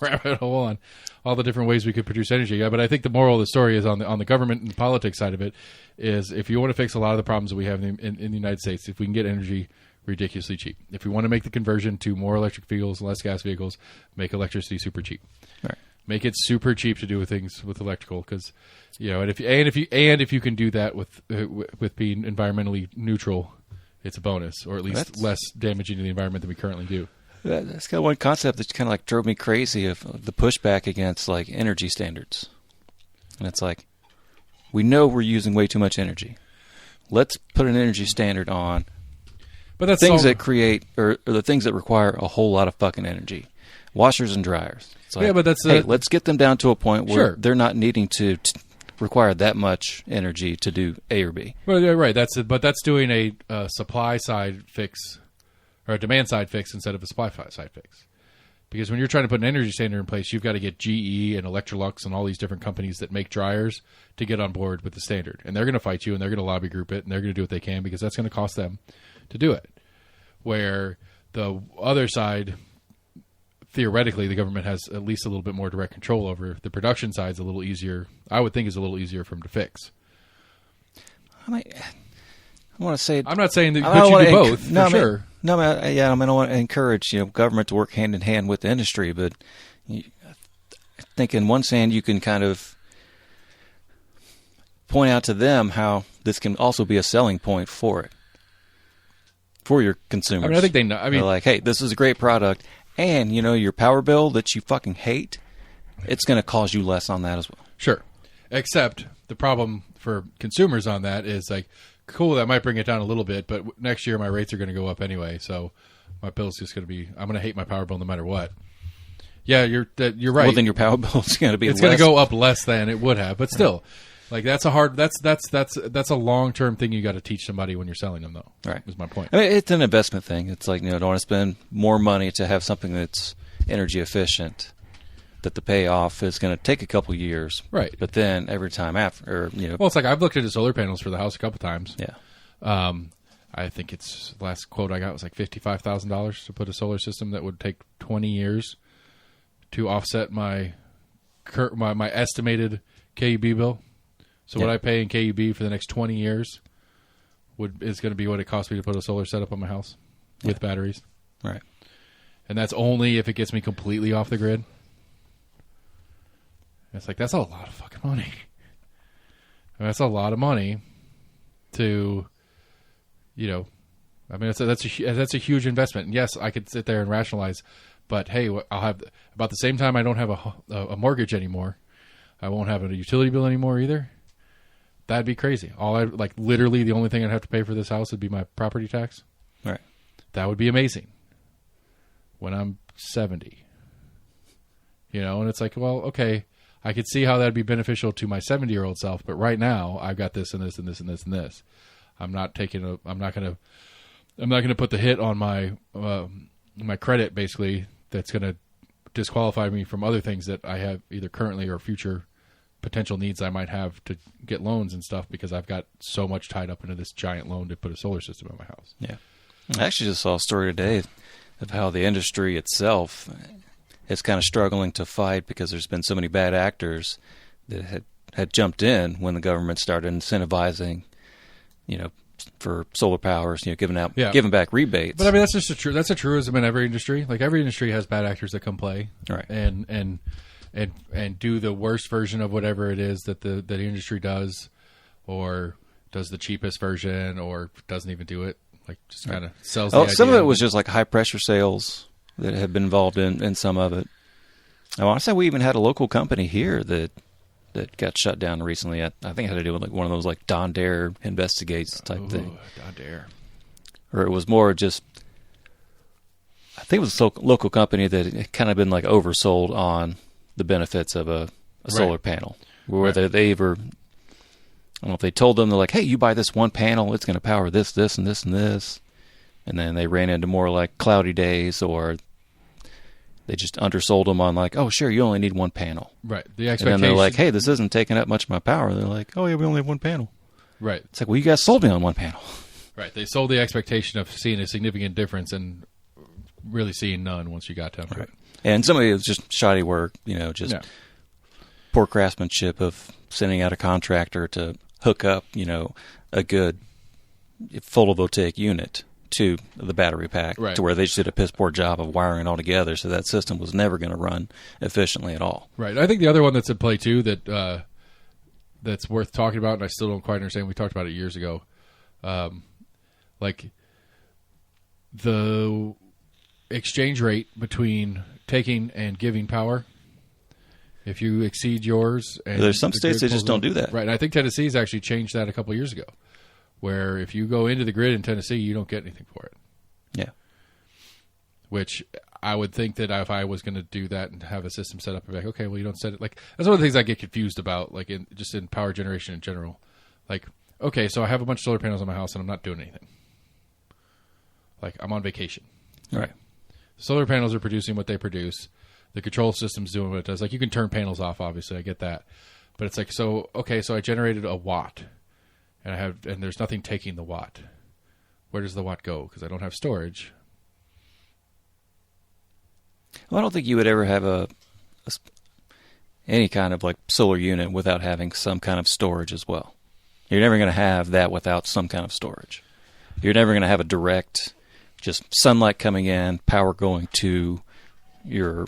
rabbit hole on all the different ways we could produce energy. Yeah, but I think the moral of the story is on the government and politics side of it is if you want to fix a lot of the problems that we have in the United States, if we can get energy ridiculously cheap, if we want to make the conversion to more electric vehicles, less gas vehicles, make electricity super cheap. Right. Make it super cheap to do things with electrical, because and if you can do that with being environmentally neutral, it's a bonus, or at least less damaging to the environment than we currently do. That's kind of one concept that kind of like drove me crazy of the pushback against like energy standards. And it's like, we know we're using way too much energy. Let's put an energy standard on. But that's things that create or the things that require a whole lot of fucking energy. Washers and dryers. It's like, but let's get them down to a point where they're not needing to require that much energy to do A or B. Well, yeah, right. But that's doing a supply side fix or a demand side fix instead of a supply side fix. Because when you're trying to put an energy standard in place, you've got to get GE and Electrolux and all these different companies that make dryers to get on board with the standard. And they're going to fight you, and they're going to lobby group it, and they're going to do what they can because that's going to cost them to do it. Where the other side, theoretically, the government has at least a little bit more direct control over. The production side's a little easier. I would think is a little easier for them to fix. I want to say... I'm not saying that you do both, for sure. I want to encourage government to work hand in hand with the industry, but I think in one hand you can kind of point out to them how this can also be a selling point for your consumers. I mean, I think they know. I mean, they're like, hey, this is a great product, and your power bill that you fucking hate, it's going to cost you less on that as well. Sure, except the problem for consumers on that is like, cool, that might bring it down a little bit, but next year my rates are going to go up anyway, so my bill's just going to be... I'm going to hate my power bill no matter what. Yeah, you're right. Well, then your power bill's going to be It's going to go up less than it would have, but still, like that's a long-term thing you got to teach somebody when you're selling them, though. Right. Is my point. I mean, it's an investment thing. It's like, don't want to spend more money to have something that's energy efficient, that the payoff is going to take a couple years. Right. But then every time after, Well, it's like I've looked at the solar panels for the house a couple times. Yeah. I think it's last quote I got was like $55,000 to put a solar system that would take 20 years to offset my estimated KUB bill. So what I pay in KUB for the next 20 years is going to be what it costs me to put a solar setup on my house with batteries. Right. And that's only if it gets me completely off the grid. It's like, that's a lot of fucking money. That's a lot of money to, I mean, that's a huge investment. And yes, I could sit there and rationalize, but hey, I'll have about the same time I don't have a mortgage anymore. I won't have a utility bill anymore either. That'd be crazy. Literally the only thing I'd have to pay for this house would be my property tax. Right. That would be amazing when I'm 70. And it's like, well, okay, I could see how that'd be beneficial to my 70-year-old self, but right now I've got this and this and this and this and this. I'm not going to put the hit on my my credit, basically, that's going to disqualify me from other things that I have either currently or future potential needs I might have to get loans and stuff, because I've got so much tied up into this giant loan to put a solar system in my house. Yeah. I actually just saw a story today of how the industry itself is kind of struggling to fight because there's been so many bad actors that had jumped in when the government started incentivizing, for solar powers, giving back rebates. But I mean, that's a truism in every industry. Like every industry has bad actors that come play, right? And do the worst version of whatever it is that the industry does, or does the cheapest version, or doesn't even do it. Like just kind of sells. The idea. Some of it was just like high pressure sales that had been involved in some of it. I want to say we even had a local company here that got shut down recently. I think it had to do with like one of those like Don Dare investigates type thing. Don Dare. Or it was more just, I think it was a local company that had kind of been like oversold on the benefits of a solar panel. Where they either, I don't know if they told them, they're like, hey, you buy this one panel, it's going to power this, this, and this, and this. And then they ran into more like cloudy days, or they just undersold them on like, oh, sure, you only need one panel. Right. The expectation. And then they're like, hey, this isn't taking up much of my power. They're like, oh, yeah, we only have one panel. Right. It's like, well, you guys sold me on one panel. Right. They sold the expectation of seeing a significant difference and really seeing none once you got to them. Right. And some of it was just shoddy work, poor craftsmanship of sending out a contractor to hook up, a good photovoltaic unit to the battery pack, to where they just did a piss poor job of wiring it all together, so that system was never going to run efficiently at all. Right. I think the other one that's in play too that's worth talking about, and I still don't quite understand. We talked about it years ago, like the exchange rate between taking and giving power. If you exceed yours, and there's some states that just don't do that. Right. And I think Tennessee's actually changed that a couple of years ago, where if you go into the grid in Tennessee, you don't get anything for it. Yeah. Which I would think that if I was going to do that and have a system set up, I'd be like, okay, well, you don't set it. Like, that's one of the things I get confused about, like in power generation in general. Like, okay, so I have a bunch of solar panels on my house and I'm not doing anything. Like, I'm on vacation. Right. Solar panels are producing what they produce. The control system's doing what it does. Like, you can turn panels off, obviously. I get that. But it's like, so I generated a watt, and there's nothing taking the watt. Where does the watt go? Because I don't have storage. Well, I don't think you would ever have any kind of like solar unit without having some kind of storage as well. You're never going to have that without some kind of storage. You're never going to have a direct, just sunlight coming in, power going to your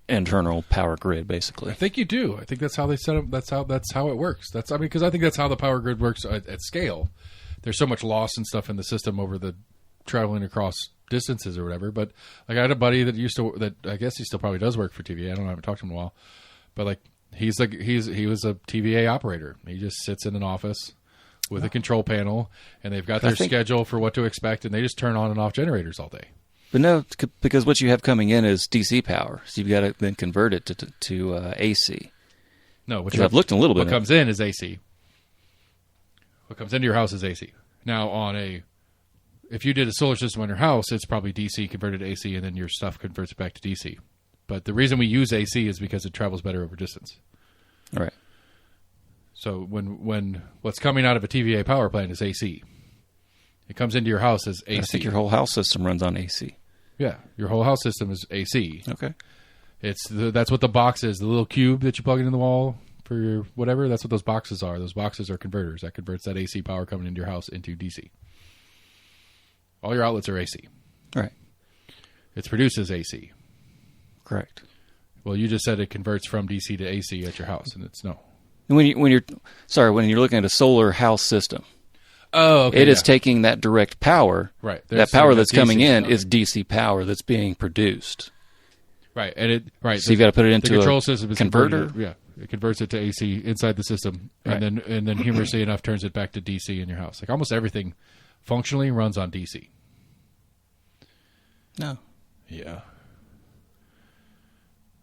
internal power grid, basically. I think you do. I think that's how they set up. That's how it works. Because I think that's how the power grid works at scale. There's so much loss and stuff in the system over the traveling across distances or whatever. But like, I had a buddy that I guess he still probably does work for TVA. I don't know. I haven't talked to him in a while. But like, he was a TVA operator. He just sits in an office with a control panel, and they've got their schedule for what to expect, and they just turn on and off generators all day. But no, because what you have coming in is DC power, so you've got to then convert it to AC. No, I've looked a little bit. What comes in is AC. What comes into your house is AC. Now, if you did a solar system on your house, it's probably DC converted to AC, and then your stuff converts back to DC. But the reason we use AC is because it travels better over distance. All right. So when what's coming out of a TVA power plant is AC. It comes into your house as AC. I think your whole house system runs on AC. Yeah, your whole house system is AC. Okay. That's what the box is. The little cube that you plug into the wall for your whatever. That's what those boxes are. Those boxes are converters. That converts that AC power coming into your house into DC. All your outlets are AC. All right. It's produced as AC. Correct. Well, you just said it converts from DC to AC at your house, and it's no. And when you're looking at a solar house system, it is taking that direct power. Right. That power that's coming in is DC power that's being produced. Right. So you've got to put it into the control system is converter. Yeah. It converts it to AC inside the system, right. and then humorously enough turns it back to DC in your house. Like, almost everything functionally runs on DC. No. Yeah.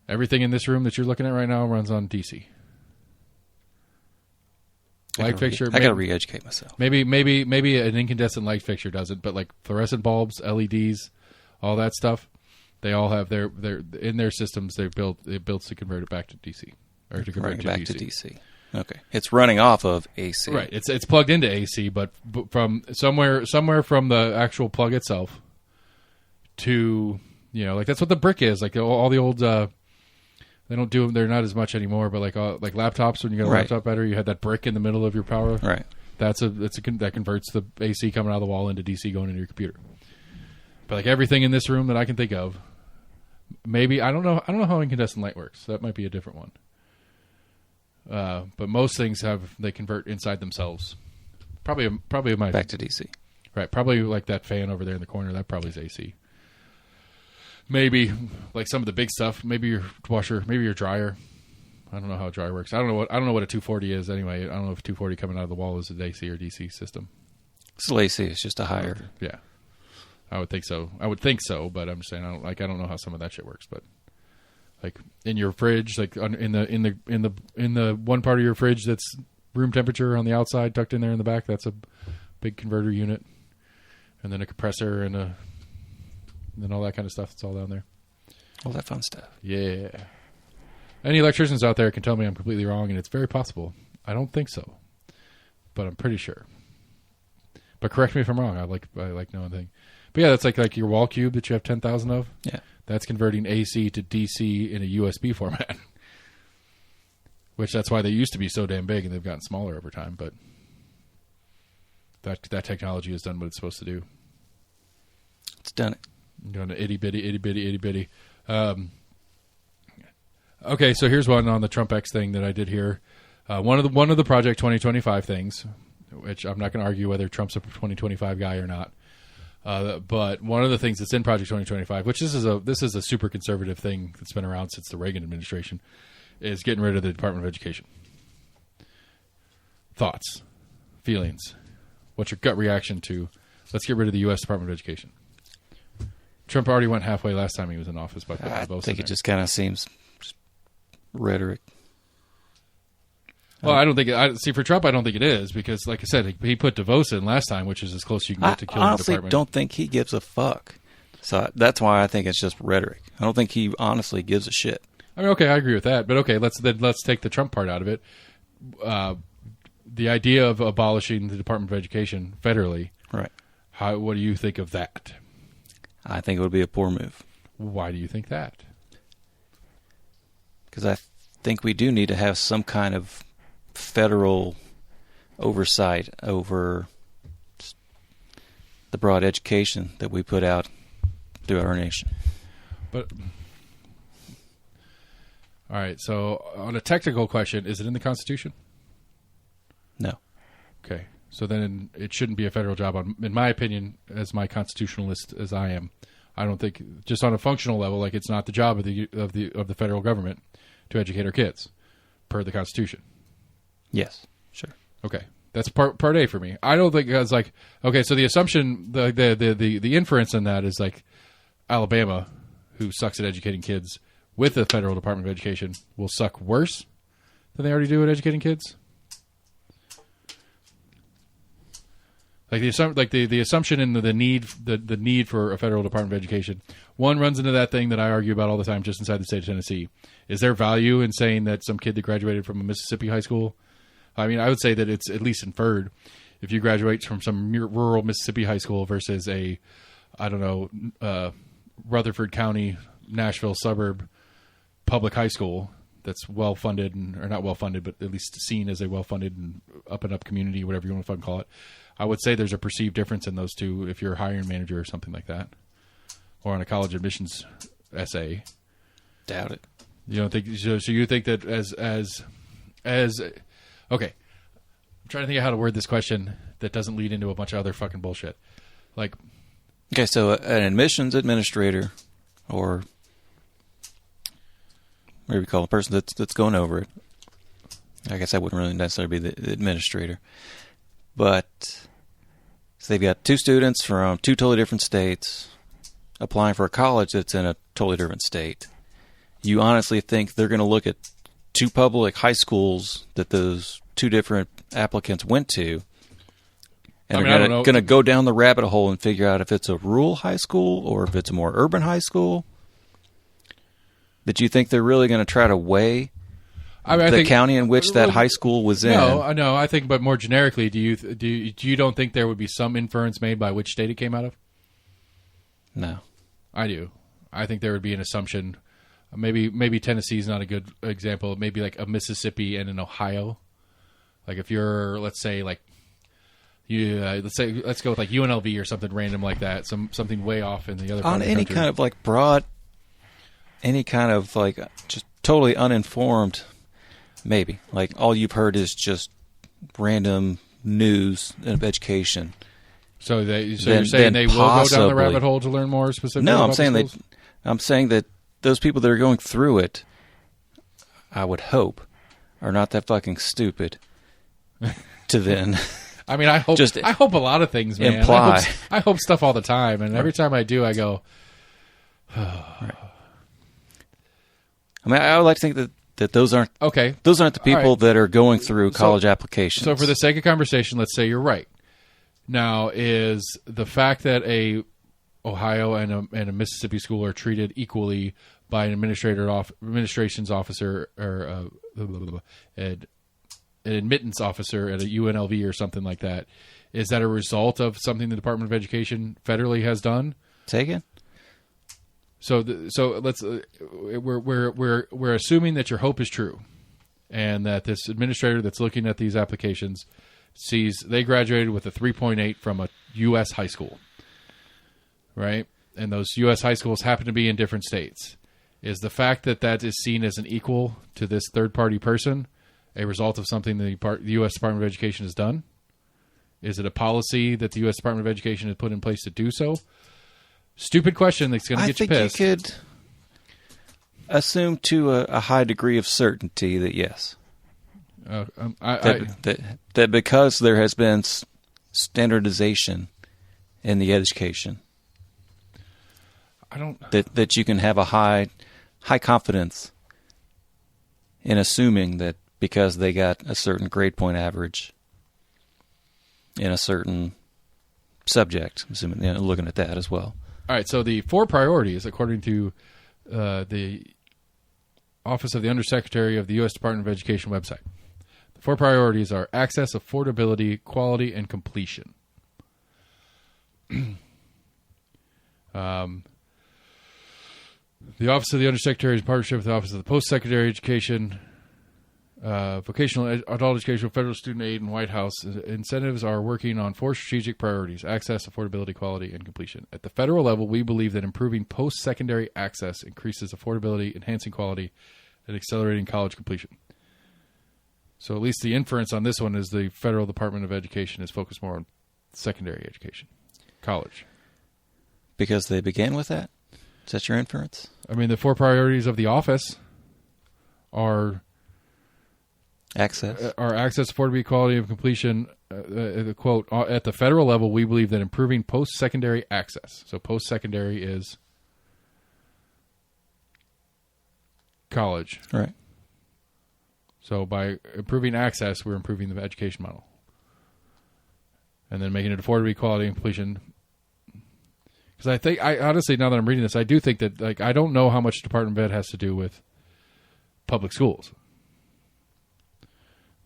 Everything in this room that you're looking at right now runs on DC. Light fixture. I got to re-educate myself. Maybe an incandescent light fixture doesn't, but like fluorescent bulbs, LEDs, all that stuff, they all have their in their systems. It builds to convert it back to DC or to convert it back to DC. Okay, it's running off of AC. Right. It's plugged into AC, but from somewhere from the actual plug itself to, like, that's what the brick is. Like all the old. They don't do them. They're not as much anymore. But like laptops, when you got a laptop battery, you had that brick in the middle of your power. Right. That converts the AC coming out of the wall into DC going into your computer. But like everything in this room that I can think of, maybe I don't know how incandescent light works. That might be a different one. But most things they convert inside themselves. Probably back to DC. Right. Probably like that fan over there in the corner. That probably is AC. Maybe like some of the big stuff. Maybe your washer. Maybe your dryer. I don't know how a dryer works. I don't know what a 240 is anyway. I don't know if 240 coming out of the wall is an AC or DC system. Still AC. It's just a higher. Yeah, I would think so. But I'm just saying I don't know how some of that shit works. But like in your fridge, like in the one part of your fridge that's room temperature on the outside, tucked in there in the back, that's a big converter unit, and then a compressor and then all that kind of stuff. It's all down there. All that fun stuff. Yeah. Any electricians out there can tell me I'm completely wrong, and it's very possible. I don't think so, but I'm pretty sure. But correct me if I'm wrong. I like knowing things. But yeah, that's like your wall cube that you have 10,000 of. Yeah. That's converting AC to DC in a USB format. Which that's why they used to be so damn big, and they've gotten smaller over time. But that technology has done what it's supposed to do. It's done it. Doing an itty bitty. Okay, so here's one on the Trump X thing that I did here. One of the Project 2025 things, which I'm not going to argue whether Trump's a 2025 guy or not. But one of the things that's in Project 2025, which this is a super conservative thing that's been around since the Reagan administration, is getting rid of the Department of Education. Thoughts, feelings. What's your gut reaction to? Let's get rid of the U.S. Department of Education. Trump already went halfway last time he was in office. By I think it just kind of seems rhetoric. Well, I don't think for Trump, I don't think it is, because, like I said, he put DeVos in last time, which is as close as you can get to killing the department. I honestly don't think he gives a fuck. So that's why I think it's just rhetoric. I don't think he honestly gives a shit. I mean, okay, I agree with that, but okay, let's take the Trump part out of it. The idea of abolishing the Department of Education federally. Right. What do you think of that? I think it would be a poor move. Why do you think that? Because I think we do need to have some kind of federal oversight over the broad education that we put out throughout our nation. But all right, so on a technical question, is it in the Constitution? No. Okay, so then it shouldn't be a federal job. In my opinion, as my constitutionalist as I am, I don't think just on a functional level, like it's not the job of the federal government to educate our kids, per the Constitution. Yes, sure. Okay, that's part A for me. I don't think it's like okay. So the assumption, the inference in that is like Alabama, who sucks at educating kids, with the federal Department of Education, will suck worse than they already do at educating kids. Like the assumption and the need for a federal Department of Education, one runs into that thing that I argue about all the time just inside the state of Tennessee. Is there value in saying that some kid that graduated from a Mississippi high school? I mean, I would say that it's at least inferred if you graduate from some rural Mississippi high school versus a, I don't know, Rutherford County, Nashville suburb public high school that's well funded or not well funded, but at least seen as a well funded and up and up community, whatever you want to fucking call it. I would say there's a perceived difference in those two if you're a hiring manager or something like that, or on a college admissions essay. Doubt it. You don't think so? So you think that as okay? I'm trying to think of how to word this question that doesn't lead into a bunch of other fucking bullshit. Like, okay, so an admissions administrator, or whatever you call a person that's going over it. I guess that wouldn't really necessarily be the administrator. But so they've got two students from two totally different states applying for a college that's in a totally different state. You honestly think they're going to look at two public high schools that those two different applicants went to, and they're going to go down the rabbit hole and figure out if it's a rural high school or if it's a more urban high school? That you think they're really going to try to weigh I think, county in which that high school was in? No. I think, but more generically, do you don't think there would be some inference made by which state it came out of? No, I do. I think there would be an assumption. Maybe Tennessee is not a good example. Maybe like a Mississippi and an Ohio. Like if you're, let's say, like let's go with like UNLV or something random like that. Something way off in the other part on of the any country. kind of like broad, any kind of like just totally uninformed. Maybe. Like, all you've heard is just random news of education. So you're saying they will go down the rabbit hole to learn more specifically? No, about I'm saying that those people that are going through it, I would hope, are not that fucking stupid to then. I mean, I hope a lot of things, man. Imply. I hope stuff all the time, and every time I do, I go. Right. I mean, I would like to think that those aren't okay. Those aren't the people that are going through college applications. So, for the sake of conversation, let's say you're right. Now, is the fact that a Ohio and a Mississippi school are treated equally by an administration's officer or an admittance officer at a UNLV or something like that, is that a result of something the Department of Education federally has done? Say again. So let's we're assuming that your hope is true, and that this administrator that's looking at these applications sees they graduated with a 3.8 from a U.S. high school, right? And those U.S. high schools happen to be in different states. Is the fact that is seen as an equal to this third-party person a result of something the U.S. Department of Education has done? Is it a policy that the U.S. Department of Education has put in place to do so? Stupid question that's going to get you pissed. I think you could assume to a high degree of certainty that yes. That because there has been standardization in the education, that you can have a high confidence in assuming that because they got a certain grade point average in a certain subject, assuming looking at that as well. All right, so the 4 priorities, according to the Office of the Undersecretary of the U.S. Department of Education website. The 4 priorities are access, affordability, quality, and completion. The Office of the Undersecretary, in partnership with the Office of the Post-Secondary Education, Vocational Adult Education, Federal Student Aid, and White House incentives are working on 4 strategic priorities: access, affordability, quality, and completion. At the federal level, we believe that improving post-secondary access increases affordability, enhancing quality, and accelerating college completion. So at least the inference on this one is the Federal Department of Education is focused more on secondary education, college. Because they began with that? Is that your inference? I mean, the 4 priorities of the office are... Access, affordability, equality, and completion. The quote, at the federal level, we believe that improving post-secondary access. So post-secondary is college. Right. So by improving access, we're improving the education model. And then making it affordability, equality, and completion. Because I think, honestly, now that I'm reading this, I do think that, like, I don't know how much Department of Ed has to do with public schools.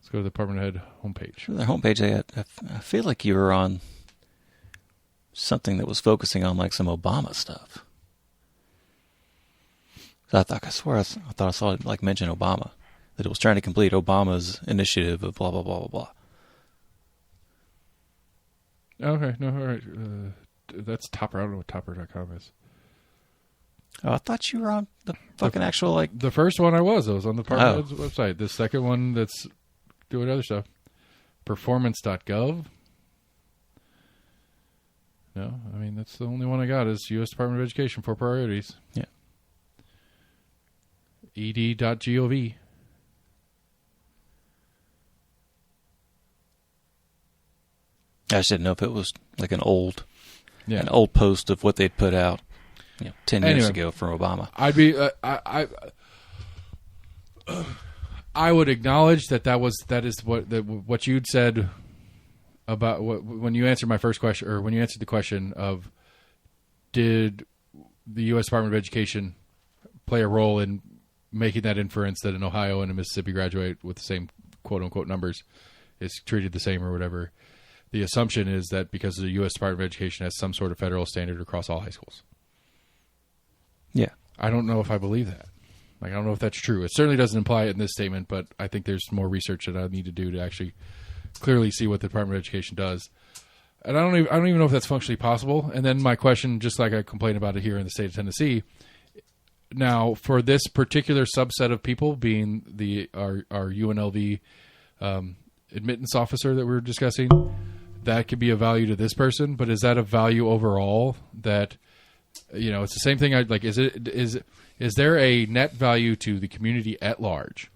Let's go to the Department of Ed homepage. Their homepage, I feel like you were on something that was focusing on like some Obama stuff. I thought I saw it like mention Obama, that it was trying to complete Obama's initiative of blah blah blah blah blah. Okay, no, all right. That's Topper. I don't know what Topper.com is. Oh, I thought you were on the fucking actual like. The first one I was on the Department of Ed's website. The second one that's doing other stuff. Performance.gov. No, I mean, that's the only one I got is U.S. Department of Education, 4 priorities. Yeah. ed.gov. I just didn't know if it was like an old post of what they'd put out 10 years ago from Obama. I'd be I would acknowledge that is what you'd said about when you answered my first question, or when you answered the question of did the U.S. Department of Education play a role in making that inference that an Ohio and a Mississippi graduate with the same quote unquote numbers is treated the same or whatever. The assumption is that because the U.S. Department of Education has some sort of federal standard across all high schools. Yeah. I don't know if I believe that. Like, I don't know if that's true. It certainly doesn't imply it in this statement, but I think there's more research that I need to do to actually clearly see what the Department of Education does. And I don't even know if that's functionally possible. And then my question, just like I complained about it here in the state of Tennessee, now for this particular subset of people, being our UNLV admittance officer that we were discussing, that could be a value to this person. But is that a value overall? That it's the same thing. Is there a net value to the community at large?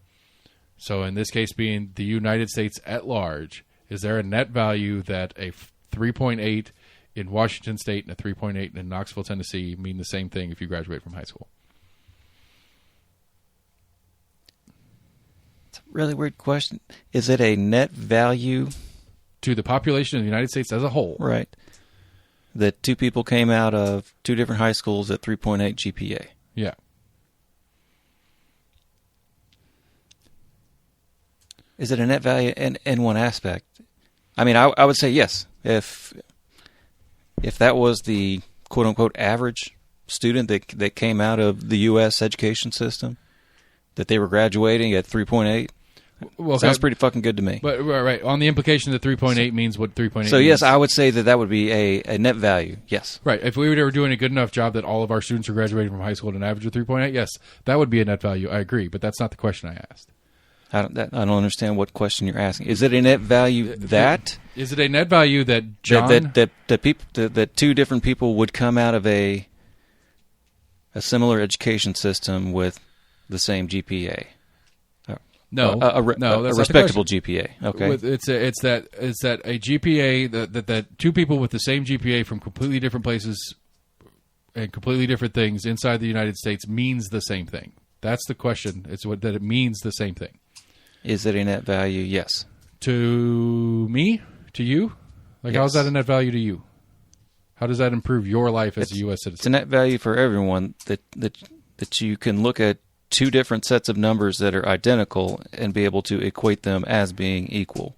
So in this case being the United States at large, is there a net value that a 3.8 in Washington State and a 3.8 in Knoxville, Tennessee mean the same thing if you graduate from high school? It's a really weird question. Is it a net value? To the population of the United States as a whole. Right. That 2 people came out of 2 different high schools at 3.8 GPA. Yeah. Is it a net value in one aspect? I mean, I would say yes. If that was the quote-unquote average student that came out of the U.S. education system, that they were graduating at 3.8, well, sounds pretty fucking good to me. But right, on the implication that 3.8 means what 3.8 So means. yes, I would say that would be a net value, yes. Right, if we were doing a good enough job that all of our students are graduating from high school at an average of 3.8, yes, that would be a net value. I agree, but that's not the question I asked. I don't understand what question you're asking. Is it a net value that? Is it a net value that John... That 2 different people would come out of a similar education system with the same GPA? No, a that's respectable GPA. Okay, it's that a GPA that 2 people with the same GPA from completely different places and completely different things inside the United States means the same thing. That's the question. It's that it means the same thing. Is it a net value? Yes. To me? To you? Like, yes. How's that a net value to you? How does that improve your life as a U.S. It's a citizen? net value for everyone that you can look at two different sets of numbers that are identical and be able to equate them as being equal.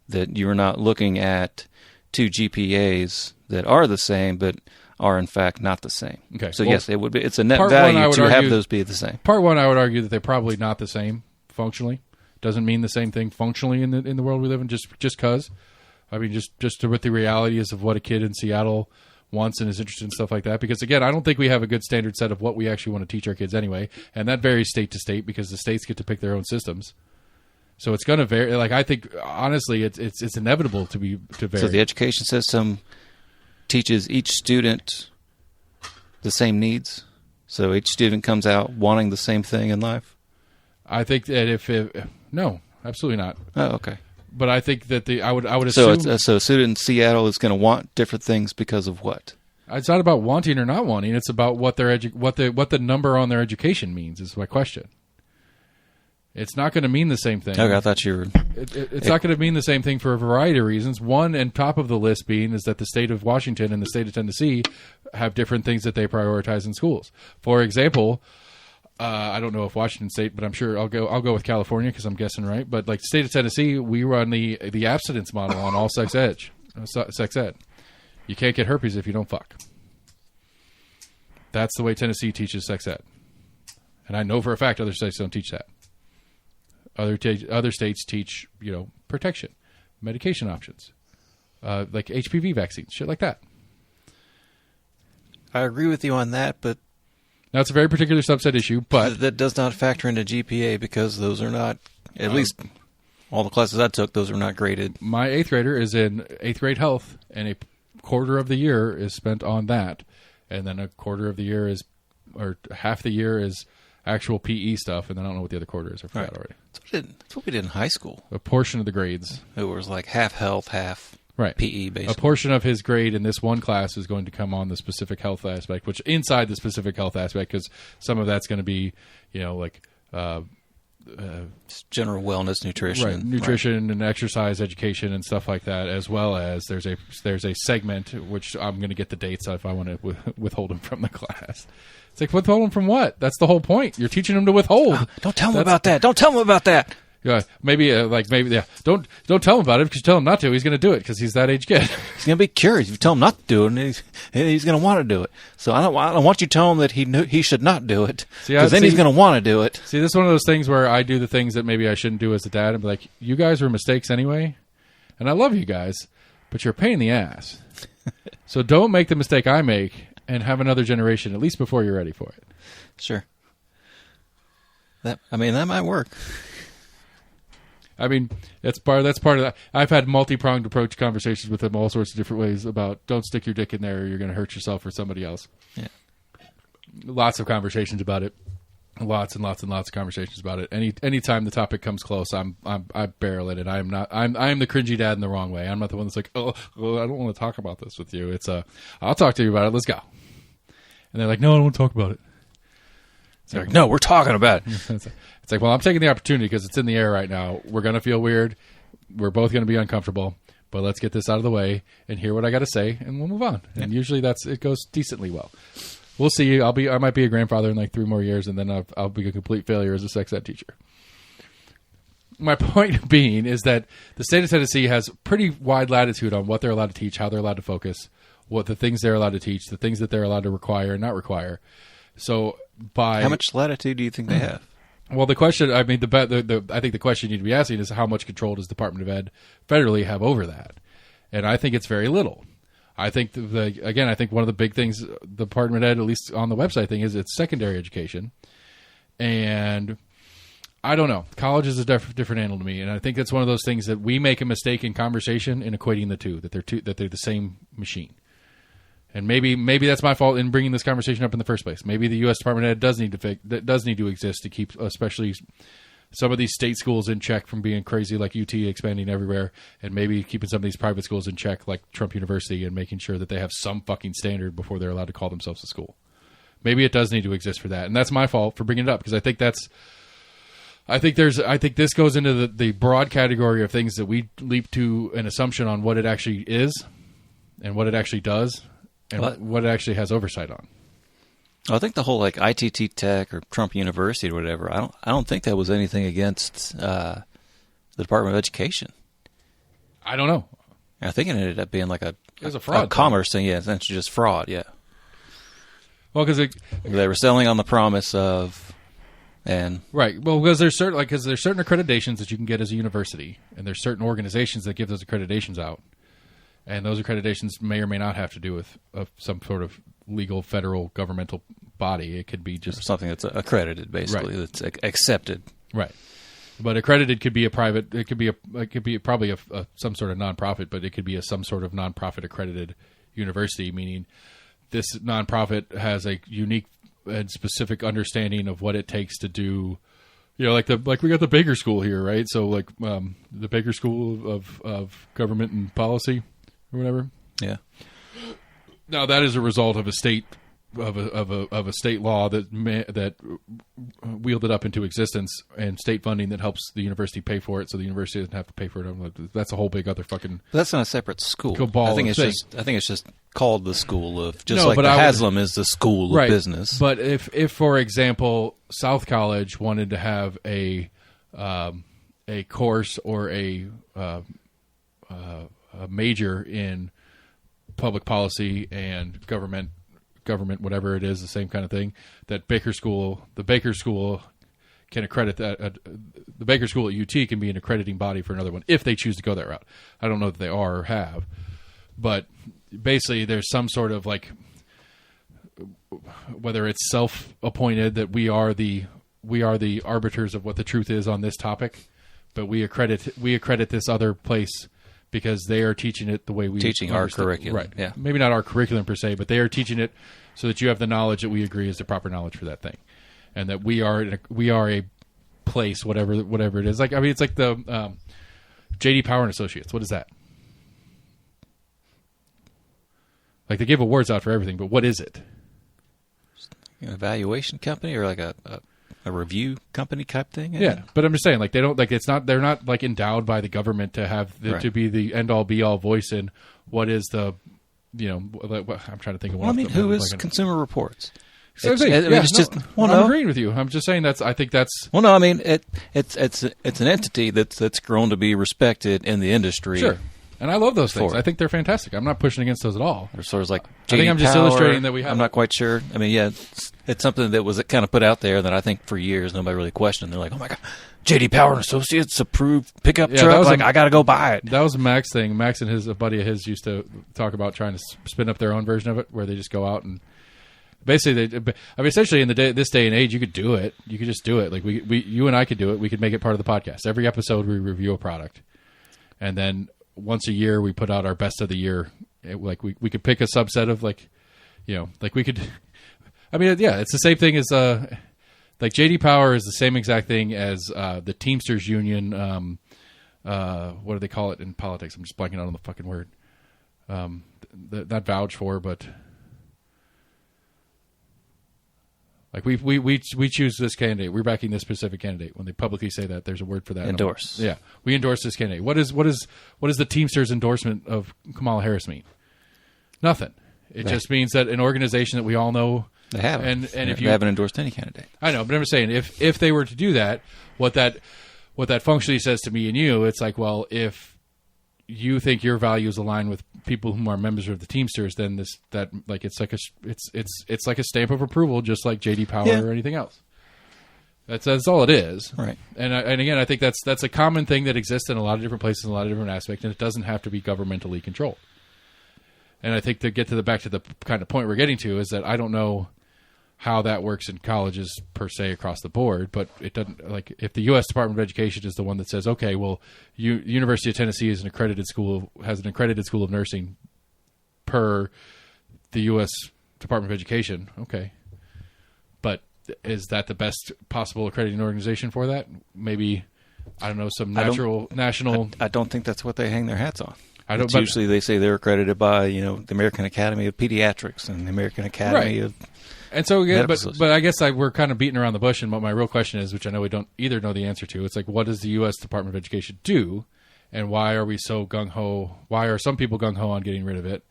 That you're not looking at two GPAs that are the same but are in fact not the same. Okay. So Well, yes, it would be. It's a net part one, value I would to have argue- those be the same. Part one, I would argue that they're probably not the same functionally. Doesn't mean the same thing functionally in the world we live in. Just because, I mean, just what the reality is of what a kid in Seattle wants and is interested in, stuff like that. Because again, I don't think we have a good standard set of what we actually want to teach our kids anyway, and that varies state to state because the states get to pick their own systems. So it's going to vary. Like I think, honestly, it's inevitable to vary. So the education system teaches each student the same needs. So each student comes out wanting the same thing in life. I think that no, absolutely not. Oh, okay. But I think that I would So assume so a student in Seattle is going to want different things because of what? it's not about wanting or not wanting. It's about what what the number on their education means. Is my question. It's not going to mean the same thing. Okay, I thought you were. It's not going to mean the same thing for a variety of reasons. One, and top of the list being, is that the state of Washington and the state of Tennessee have different things that they prioritize in schools. For example, I don't know if Washington State, but I'm sure I'll go with California because I'm guessing right. But like the state of Tennessee, we run the abstinence model on all sex ed. You can't get herpes if you don't fuck. That's the way Tennessee teaches sex ed, and I know for a fact other states don't teach that. Other states teach, protection, medication options, like HPV vaccines, shit like that. I agree with you on that, but Now, it's a very particular subset issue, but that does not factor into GPA because those are not, at least all the classes I took, those are not graded. my 8th grader is in 8th grade health, and a quarter of the year is spent on that, and then a quarter of the year or half the year is actual PE stuff, and then I don't know what the other quarter is. I forgot already. That's what we did in high school. A portion of the grades. It was like half health, half Right. PE, basically. A portion of his grade in this one class is going to come on the specific health aspect, which inside the specific health aspect, because some of that's going to be, general wellness, nutrition. right, nutrition and exercise education and stuff like that, as well as there's a segment, which I'm going to get the dates if I want to withhold him from the class. It's like, withhold him from what? That's the whole point. You're teaching him to withhold. Don't tell him about that. Don't tell him about that. Yeah, maybe. Don't tell him about it because you tell him not to. He's going to do it because he's that age kid. He's going to be curious. If you tell him not to do it, he's going to want to do it. So I don't want you to tell him that he should not do it, because then he's going to want to do it. See, this is one of those things where I do the things that maybe I shouldn't do as a dad and be like, you guys are mistakes anyway, and I love you guys, but you're a pain in the ass. So don't make the mistake I make and have another generation, at least before you're ready for it. Sure. That might work. I mean, that's part of that. I've had multi-pronged approach conversations with him all sorts of different ways about don't stick your dick in there or you're going to hurt yourself or somebody else. Yeah. Lots of conversations about it. Lots and lots and lots of conversations about it. Anytime the topic comes close, I barrel it, and I'm the cringy dad in the wrong way. I'm not the one that's like, oh, I don't want to talk about this with you. It's I'll talk to you about it. Let's go. And they're like, no, I don't want to talk about it. They're like, no, we're talking about it. It's like, well, I'm taking the opportunity because it's in the air right now. We're going to feel weird. We're both going to be uncomfortable. But let's get this out of the way and hear what I got to say, and we'll move on. Yeah. And usually it goes decently well. We'll see. I might be a grandfather in like 3 more years, and then I'll be a complete failure as a sex ed teacher. My point being is that the state of Tennessee has pretty wide latitude on what they're allowed to teach, how they're allowed to focus, what the things they're allowed to teach, the things that they're allowed to require and not require. So how much latitude do you think they have? Well, the question, I think the question you need to be asking is how much control does the Department of Ed federally have over that? And I think it's very little. I think I think one of the big things the Department of Ed, at least on the website thing, is it's secondary education. And I don't know. College is a different animal to me, and I think that's one of those things that we make a mistake in conversation in equating the two, that they're the same machine. And maybe that's my fault in bringing this conversation up in the first place. Maybe the U.S. Department of Ed does need to exist to keep, especially some of these state schools in check from being crazy, like UT expanding everywhere, and maybe keeping some of these private schools in check, like Trump University, and making sure that they have some fucking standard before they're allowed to call themselves a school. Maybe it does need to exist for that, and that's my fault for bringing it up because I think this goes into the broad category of things that we leap to an assumption on what it actually is and what it actually does. and what it actually has oversight on. I think the whole like ITT Tech or Trump University or whatever. I don't think that was anything against the Department of Education. I don't know. I think it ended up being like it was a fraud commerce thing. Yeah, essentially just fraud. Yeah. Well, because they were selling on the promise of, and right. Well, because there's certain accreditations that you can get as a university, and there's certain organizations that give those accreditations out, and those accreditations may or may not have to do with some sort of legal federal governmental body. It could be just something that's accredited, basically, right. That's accepted. Right. But accredited could be a private. It could be probably some sort of nonprofit, but it could be some sort of nonprofit accredited university, meaning this nonprofit has a unique and specific understanding of what it takes to do. Like we got the Baker School here, right? So like the Baker School of Government and Policy or whatever. Yeah. Now that is a result of a state of a state law that wheeled it up into existence, and state funding that helps the university pay for it, so the university doesn't have to pay for it. That's a whole big other fucking. That's not a separate school. I think it's just called the School of like Haslam is the School of Business. But if for example South College wanted to have a course or a major in public policy and government, whatever it is, the same kind of thing, that the Baker School can accredit that. The Baker School at UT can be an accrediting body for another one if they choose to go that route. I don't know that they are or have, but basically there's some sort of like, whether it's self-appointed that we are the arbiters of what the truth is on this topic, but we accredit this other place because they are teaching it the way we teaching our curriculum. Right. Yeah. Maybe not our curriculum per se, but they are teaching it so that you have the knowledge that we agree is the proper knowledge for that thing, and that we are a place, whatever it is. It's like the J.D. Power and Associates. What is that? Like they give awards out for everything, but what is it? An evaluation company or like a review company type thing? Yeah, but I'm just saying, like, they don't, like, they're not like endowed by the government to have to be the end all be all voice in what is the, I'm trying to think of one. Who is Consumer Reports? I'm agreeing with you. I'm just saying I think that's. Well, no, I mean it's an entity that's grown to be respected in the industry. Sure. And I love those things. I think they're fantastic. I'm not pushing against those at all. Or sort of like I think I'm just illustrating that we have. I'm not quite sure. I mean, yeah, it's something that was kind of put out there that I think for years nobody really questioned. They're like, oh my god, J.D. Power and Associates approved pickup truck. I got to go buy it. That was a Max thing. Max and a buddy of his used to talk about trying to spin up their own version of it, where they just go out and basically, essentially in this day and age, you could do it. You could just do it. Like you and I could do it. We could make it part of the podcast. Every episode, we review a product, and then once a year, we put out our best of the year. Like we could pick a subset of we could. I mean, yeah, it's the same thing as like J.D. Power is the same exact thing as the Teamsters Union. What do they call it in politics? I'm just blanking out on the fucking word. Not vouch for, but like we choose this candidate. We're backing this specific candidate. When they publicly say that, there's a word for that. Endorse. Yeah, we endorse this candidate. What is the Teamsters endorsement of Kamala Harris mean? Nothing. It just means that an organization that we all know they haven't. And if they haven't endorsed any candidate, I know. But I'm just saying, if they were to do that, what that functionally says to me and you, it's like, well, if you think your values align with people who are members of the Teamsters, then it's like a stamp of approval, just like J.D. Power or anything else. That's all it is, right? And again, I think that's a common thing that exists in a lot of different places, in a lot of different aspects, and it doesn't have to be governmentally controlled. And I think to get back to the kind of point we're getting to is that I don't know how that works in colleges per se across the board, but it doesn't, like, if the U.S. Department of Education is the one that says, okay, well, University of Tennessee is has an accredited school of nursing per the U.S. Department of Education, okay, but is that the best possible accrediting organization for that? Maybe, I don't know, some national. I don't think that's what they hang their hats on. Usually they say they're accredited by the American Academy of Pediatrics and the American Academy of. And so, yeah, but I guess we're kind of beating around the bush, and what my real question is, which I know we don't either know the answer to, it's like, what does the U.S. Department of Education do, and why are we so gung-ho? Why are some people gung-ho on getting rid of it,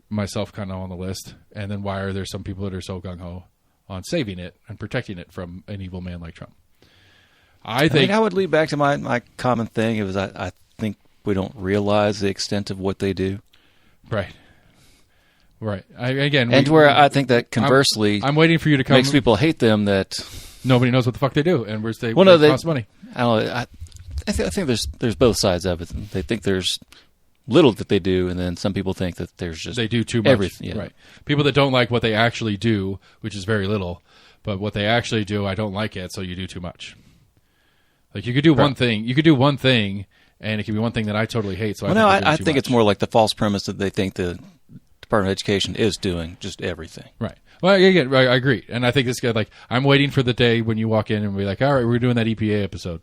myself kind of on the list, and then why are there some people that are so gung-ho on saving it and protecting it from an evil man like Trump? I think I would lead back to my common thing. It was I think we don't realize the extent of what they do. Right. Where I think that conversely, I'm waiting for you to come. Makes people hate them that nobody knows what the fuck they do, and they cost money. I don't know. I think there's both sides of it. They think there's little that they do, and then some people think that there's just they do too much. Everything, yeah. Right. People that don't like what they actually do, which is very little, but what they actually do, I don't like it, so you do too much. Like you could do one thing. You could do one thing, and it could be one thing that I totally hate. So I think it's more like the false premise that they think the Department of Education is doing just everything. Right. Well, again, I agree, and I think this guy I'm waiting for the day when you walk in and be like, all right, we're doing that EPA episode.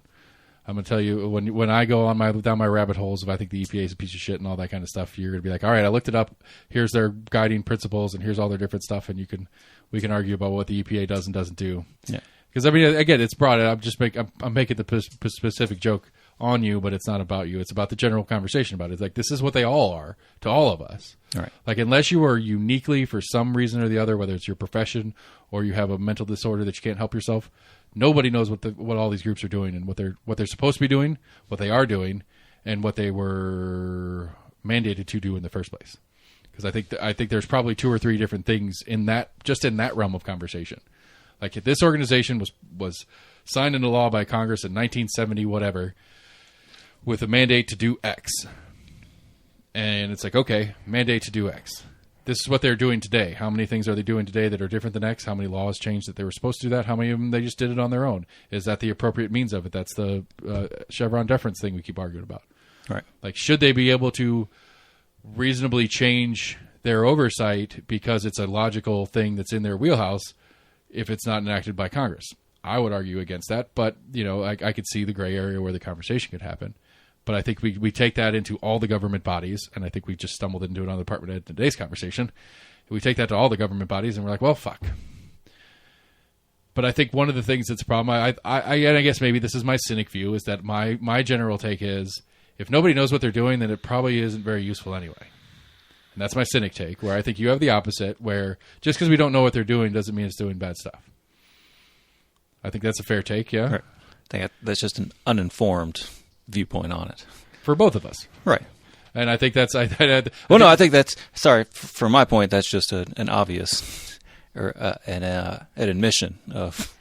I'm going to tell you when I go on down my rabbit holes, if I think the EPA is a piece of shit and all that kind of stuff, you're going to be like, all right, I looked it up. Here's their guiding principles, and here's all their different stuff, and we can argue about what the EPA does and doesn't do. Yeah. Because again, it's broad. I'm making the specific joke on you, but it's not about you. It's about the general conversation about it. It's like this is what they all are to all of us. All right. Like unless you are uniquely for some reason or the other, whether it's your profession or you have a mental disorder that you can't help yourself, nobody knows what all these groups are doing and what they're supposed to be doing, what they are doing, and what they were mandated to do in the first place. Because I think there's probably 2 or 3 different things in that realm of conversation. Like if this organization was signed into law by Congress in 1970, whatever, with a mandate to do X, and it's like, okay, mandate to do X. This is what they're doing today. How many things are they doing today that are different than X? How many laws changed that they were supposed to do that? How many of them they just did it on their own? Is that the appropriate means of it? That's the Chevron deference thing we keep arguing about. Right. Like, should they be able to reasonably change their oversight because it's a logical thing that's in their wheelhouse if it's not enacted by Congress? I would argue against that, but I could see the gray area where the conversation could happen. But I think we take that into all the government bodies, and I think we just stumbled into it on the Department of Ed in today's conversation. We take that to all the government bodies, and we're like, well, fuck. But I think one of the things that's a problem, I guess maybe this is my cynic view, is that my general take is if nobody knows what they're doing, then it probably isn't very useful anyway. And that's my cynic take, where I think you have the opposite, where just because we don't know what they're doing doesn't mean it's doing bad stuff. I think that's a fair take, yeah? Right. I think that's just an uninformed viewpoint on it. For both of us. Right. And I think that's... I think that's... Sorry, for my point, that's just an obvious... or an admission of...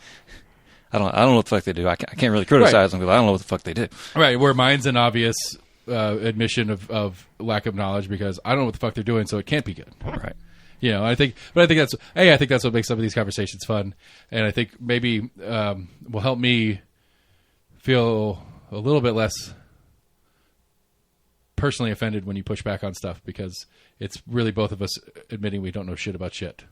I don't know what the fuck they do. I can't really criticize them because I don't know what the fuck they do. Right, where mine's an obvious admission of lack of knowledge because I don't know what the fuck they're doing, so it can't be good. Right. I think that's what makes some of these conversations fun, and I think maybe will help me feel a little bit less personally offended when you push back on stuff because it's really both of us admitting we don't know shit about shit.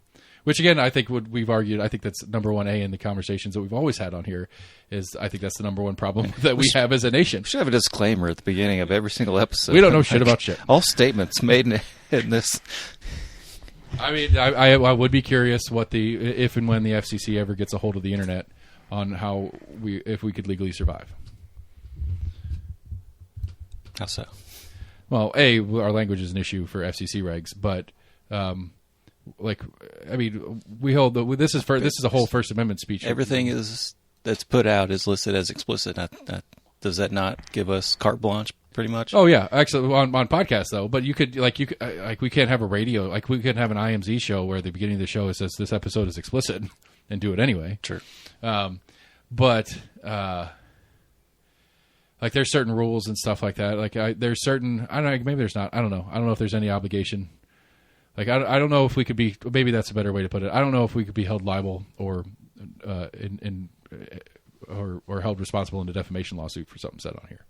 Which again, I think we've argued. I think that's number 1A in the conversations that we've always had on here. Is I think that's the number 1 problem that we have as a nation. We should have a disclaimer at the beginning of every single episode. We don't know shit about shit. All statements made in this. I mean, I would be curious what if and when the FCC ever gets a hold of the internet on if we could legally survive. How so? Well, our language is an issue for FCC regs, but we hold this is a whole First Amendment speech. Everything that's put out is listed as explicit. Does that not give us carte blanche, pretty much? Oh yeah, actually on podcasts though. But you could we can't have a radio we couldn't have an IMZ show where at the beginning of the show it says this episode is explicit and do it anyway. Sure. But there's certain rules and stuff like that. There's certain I don't know, maybe there's not. I don't know if there's any obligation. I don't know if we could be. Maybe that's a better way to put it. I don't know if we could be held liable or held responsible in a defamation lawsuit for something said on here.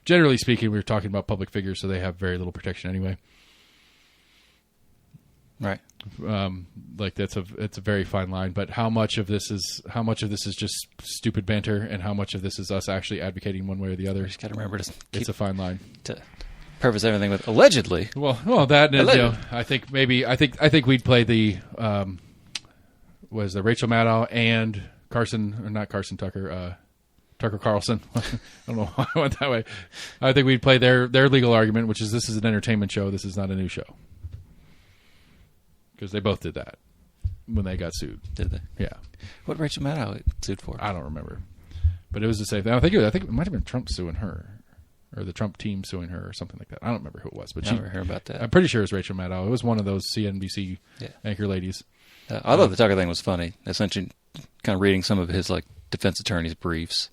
Generally speaking, we're talking about public figures, so they have very little protection anyway. Right. It's a very fine line. But how much of this is just stupid banter, and how much of this is us actually advocating one way or the other? You just got to remember it's a fine line. To preface everything with allegedly. Well, that I think we'd play the was the Rachel Maddow and Tucker Carlson. I don't know why I went that way. I think we'd play their legal argument, which is this is an entertainment show. This is not a news show. because they both did that when they got sued. Did they? Yeah. What Rachel Maddow sued for? I don't remember, but it was the same thing. I think it might have been Trump suing her, or the Trump team suing her, or something like that. I don't remember who it was, but I never heard about that. I'm pretty sure it was Rachel Maddow. It was one of those CNBC anchor ladies. I thought the Tucker thing was funny. Essentially, kind of reading some of his like defense attorney's briefs.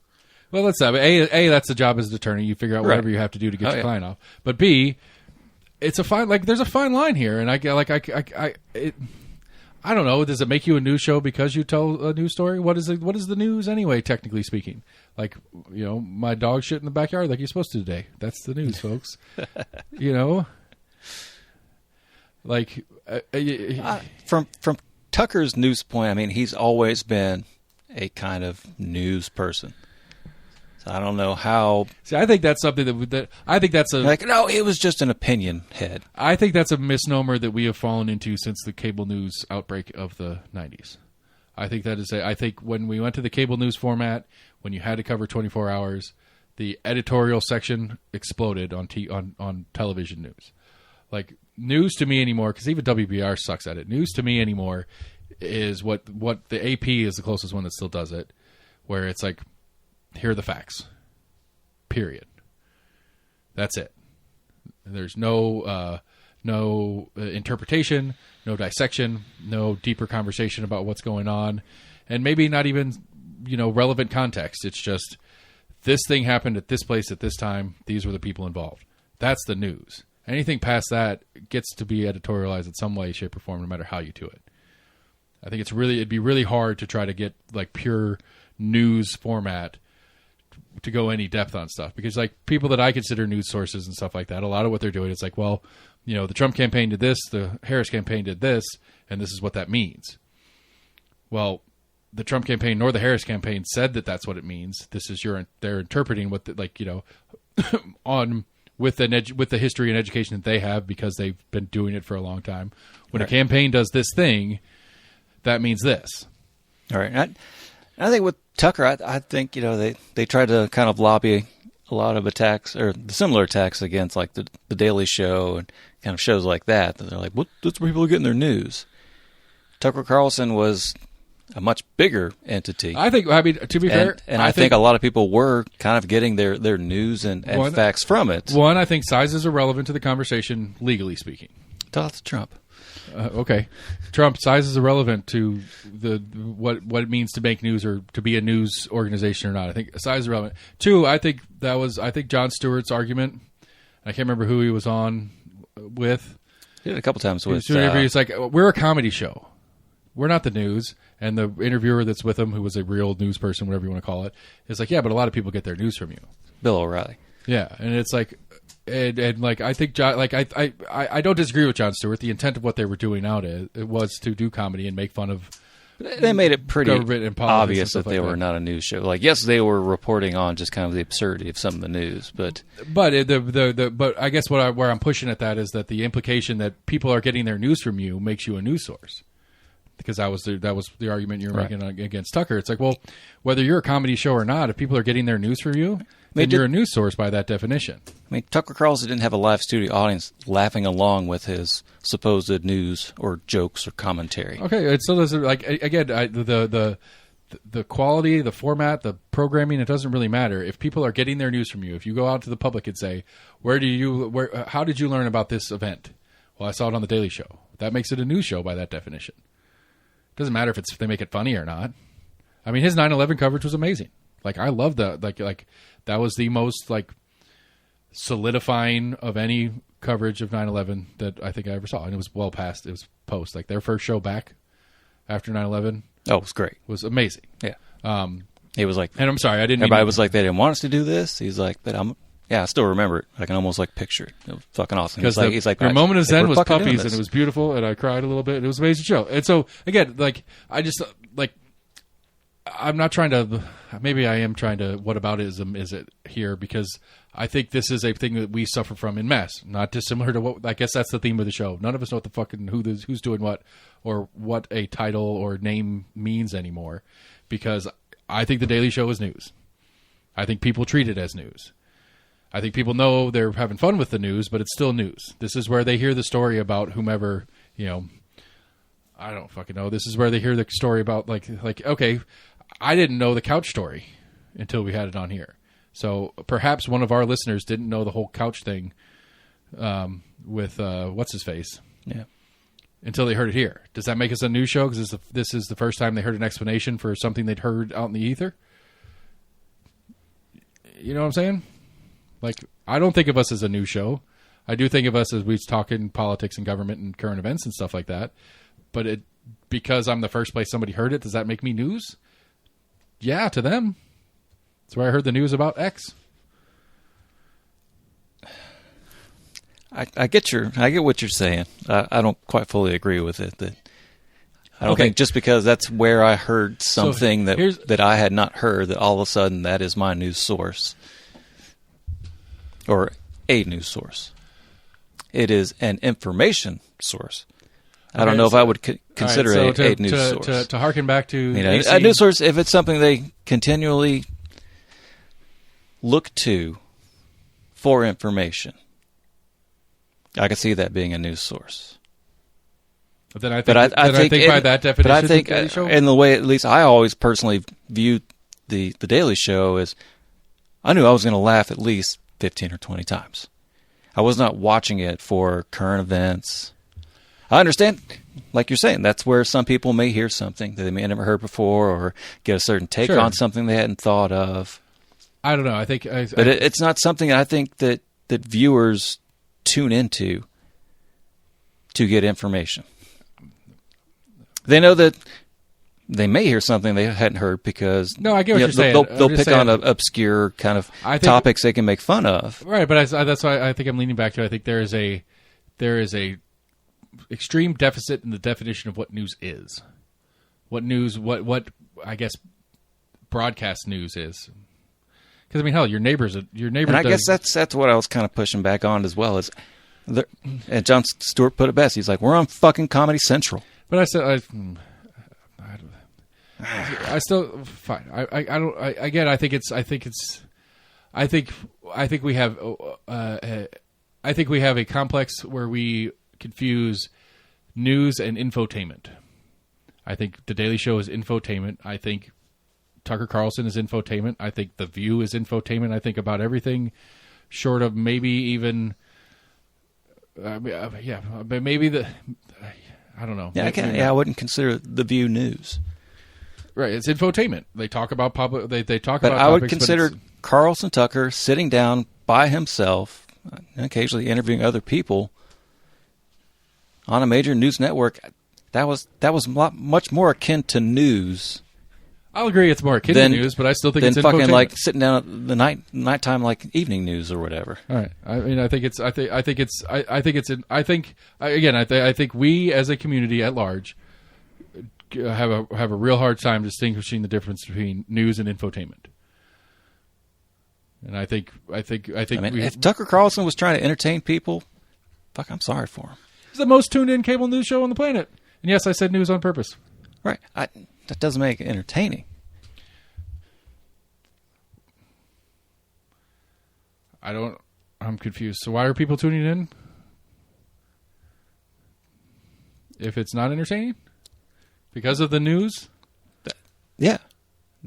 Well, that's that. A, that's the job as an attorney. You figure out whatever you have to do to get your client off. But B, it's a fine. Like, there's a fine line here, and I don't know. Does it make you a news show because you tell a news story? What is the news anyway? Technically speaking, like, my dog shit in the backyard like you're supposed to today. That's the news, folks. Like from Tucker's news point, I mean, he's always been a kind of news person. So I don't know how. See, I think that's something that I think that's a no. It was just an opinion head. I think that's a misnomer that we have fallen into since the cable news outbreak of the 90s. I think that is I think when we went to the cable news format, when you had to cover 24 hours, the editorial section exploded on television news. Like, news to me anymore, because even WBR sucks at it. News to me anymore is what the AP is the closest one that still does it, where it's like, here are the facts. Period. That's it. There's no interpretation, no dissection, no deeper conversation about what's going on, and maybe not even relevant context. It's just, this thing happened at this place at this time. These were the people involved. That's the news. Anything past that gets to be editorialized in some way, shape, or form, no matter how you do it. I think it'd be really hard to try to get like pure news format to go any depth on stuff, because like people that I consider news sources and stuff like that, a lot of what they're doing is like, well, the Trump campaign did this, the Harris campaign did this, and this is what that means. Well, the Trump campaign nor the Harris campaign said that that's what it means. This is they're interpreting what on with the history and education that they have, because they've been doing it for a long time. When a campaign does this thing, that means this. All right. I think with Tucker, I think they tried to kind of lobby a lot of attacks, or similar attacks against like the Daily Show and kind of shows like that. They're like, that's where people are getting their news. Tucker Carlson was a much bigger entity. I mean, to be fair, and I think a lot of people were kind of getting their news and facts from it. One, I think size is irrelevant to the conversation, legally speaking. That's Trump. Okay, Trump, size is irrelevant to what it means to make news or to be a news organization or not. I think size is irrelevant. Two, I think Jon Stewart's argument. I can't remember who he was on with. He did a couple times with. He's like, we're a comedy show. We're not the news. And the interviewer that's with him, who was a real news person, whatever you want to call it, is like, yeah, but a lot of people get their news from you. Bill O'Reilly. Yeah, and it's like, and like I think I don't disagree with Jon Stewart. The intent of what they were doing it was to do comedy and make fun of. They made it pretty obvious that they were that. Not a news show. Like, yes, they were reporting on just kind of the absurdity of some of the news, but but I guess where I'm pushing at that is that the implication that people are getting their news from you makes you a news source. Because that was the argument you were making against Tucker. It's like, well, whether you're a comedy show or not, if people are getting their news from you, then you're a news source by that definition. I mean, Tucker Carlson didn't have a live studio audience laughing along with his supposed news or jokes or commentary. Okay, it still doesn't, like, again, the quality, the format, the programming, it doesn't really matter. If people are getting their news from you, if you go out to the public and say, how did you learn about this event? Well, I saw it on the Daily Show. That makes it a news show by that definition. Doesn't matter if they make it funny or not. I mean, his 9/11 coverage was amazing. Like, I love that. Like that was the most like solidifying of any coverage of 9/11 that I think I ever saw, and it was well past. It was post, like their first show back after 9/11. Oh, it was great. Was amazing. Yeah. He was like, and I'm sorry, I didn't. Everybody was like, they didn't want us to do this. He's like, but I still remember it. I can almost like picture it. It was fucking awesome. He's like, your moment of zen was puppies, and it was beautiful, and I cried a little bit. It was an amazing show. And so again, like, I just like, I'm not trying to. Maybe I am trying to. Whataboutism is it here? Because I think this is a thing that we suffer from in mass. Not dissimilar to what I guess that's the theme of the show. None of us know what the fucking who's doing what, or what a title or name means anymore. Because I think the Daily Show is news. I think people treat it as news. I think people know they're having fun with the news, but it's still news. This is where they hear the story about whomever, I don't fucking know. This is where they hear the story about like okay, I didn't know the couch story until we had it on here. So perhaps one of our listeners didn't know the whole couch thing with what's his face. Yeah. Until they heard it here. Does that make us a news show? Because this is the first time they heard an explanation for something they'd heard out in the ether. You know what I'm saying? Like, I don't think of us as a news show. I do think of us as we talking politics and government and current events and stuff like that. But because I'm the first place somebody heard it, does that make me news? Yeah, to them. That's where I heard the news about X. I get what you're saying. I don't quite fully agree with it. That I don't think just because that's where I heard something that I had not heard, that all of a sudden that is my news source or a news source. It is an information source. I don't know if I would consider it a news source. To harken back to a news source, if it's something they continually look to for information, I could see that being a news source. But then I think by that definition, but I think in the way, at least I always personally viewed the Daily Show is, I knew I was going to laugh at least 15 or 20 times. I was not watching it for current events. I understand, like you're saying, that's where some people may hear something that they may have never heard before, or get a certain take on something they hadn't thought of. I don't know. I think, but it's not something I think that viewers tune into to get information. They know that they may hear something they hadn't heard because I get what you're saying. They'll pick on obscure kind of topics they can make fun of. Right, but that's why I think I'm leaning back to. I think there is a extreme deficit in the definition of what news is. What I guess broadcast news is. Because I mean, hell, your neighbor. And I guess that's what I was kind of pushing back on as well. And Jon Stewart put it best. He's like, "We're on fucking Comedy Central." But I said, I still fine. I don't. Again, I think we have. I think we have a complex where we confuse news and infotainment. I think The Daily Show is infotainment. I think Tucker Carlson is infotainment. I think The View is infotainment. I think about everything short of maybe even, but maybe I don't know. Yeah, I wouldn't consider The View news. Right, it's infotainment. They talk about public. They talk but about. I topics, would consider Carlson Tucker sitting down by himself, and occasionally interviewing other people on a major news network. That was much more akin to news. I'll agree, it's more akin to news, but I still think it's infotainment. Fucking like sitting down at the nighttime like evening news or whatever. All right. I mean, I think we as a community at large have a real hard time distinguishing the difference between news and infotainment. And I think if Tucker Carlson was trying to entertain people, fuck, I'm sorry for him. He's the most tuned in cable news show on the planet. And yes, I said news on purpose. Right. That doesn't make it entertaining. I'm confused. So why are people tuning in? If it's not entertaining? Because of the news? Yeah.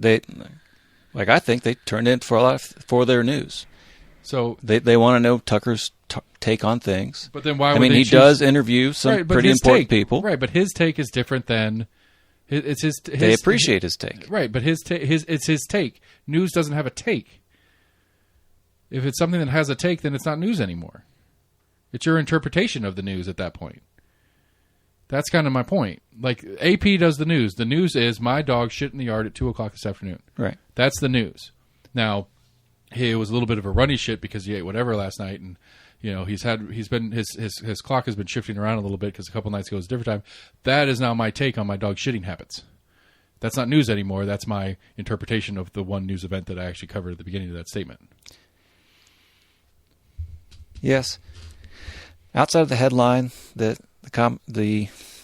I think they turned in for their news. So they want to know Tucker's take on things. But then why would he does interview some pretty important people. Right, but his take is different than it's his. They appreciate his take. Right, but it's his take. News doesn't have a take. If it's something that has a take, then it's not news anymore. It's your interpretation of the news at that point. That's kind of my point. Like, AP does the news. The news is my dog shit in the yard at 2:00 this afternoon. Right. That's the news. Now, it was a little bit of a runny shit because he ate whatever last night, and his clock has been shifting around a little bit because a couple nights ago was a different time. That is now my take on my dog's shitting habits. That's not news anymore. That's my interpretation of the one news event that I actually covered at the beginning of that statement. Yes. Outside of the headline, the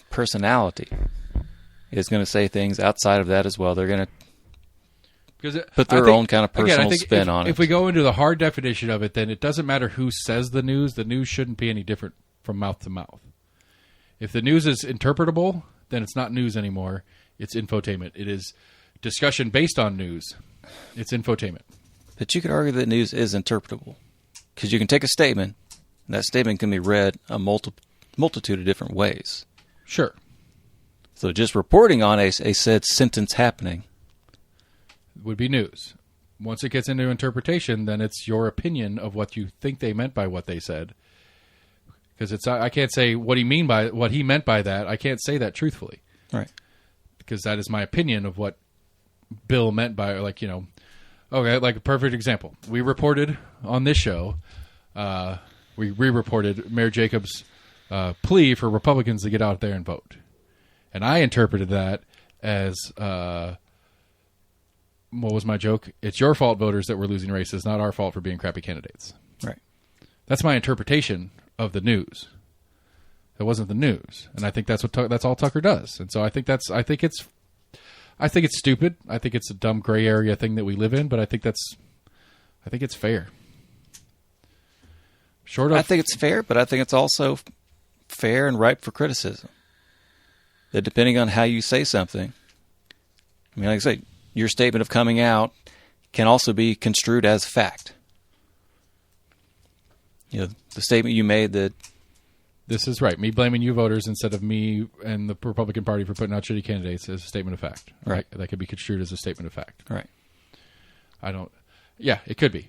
personality is going to say things outside of that as well. They're going to put their own kind of personal spin on it. If we go into the hard definition of it, then it doesn't matter who says the news. The news shouldn't be any different from mouth to mouth. If the news is interpretable, then it's not news anymore. It's infotainment. It is discussion based on news. It's infotainment. But you could argue that news is interpretable. Because you can take a statement, and that statement can be read a multitude of different ways. Sure. So just reporting on a said sentence happening would be news. Once it gets into interpretation, then it's your opinion of what you think they meant by what they said. Because I can't say what he meant by that. I can't say that truthfully. Right. Because that is my opinion of what Bill meant by, like, okay, like a perfect example. We reported on this show, we re-reported Mayor Jacobs' plea for Republicans to get out there and vote. And I interpreted that as, what was my joke? It's your fault, voters, that we're losing races, not our fault for being crappy candidates. Right. That's my interpretation of the news. It wasn't the news, and I think that's all Tucker does. And so I think it's stupid. I think it's a dumb gray area thing that we live in, but I think it's fair. I think it's fair, but I think it's also fair and ripe for criticism. That depending on how you say something, I mean, like I say, your statement of coming out can also be construed as fact. The statement you made that this is right. Me blaming you voters instead of me and the Republican Party for putting out shitty candidates is a statement of fact. Right. That could be construed as a statement of fact. Right. Yeah, it could be.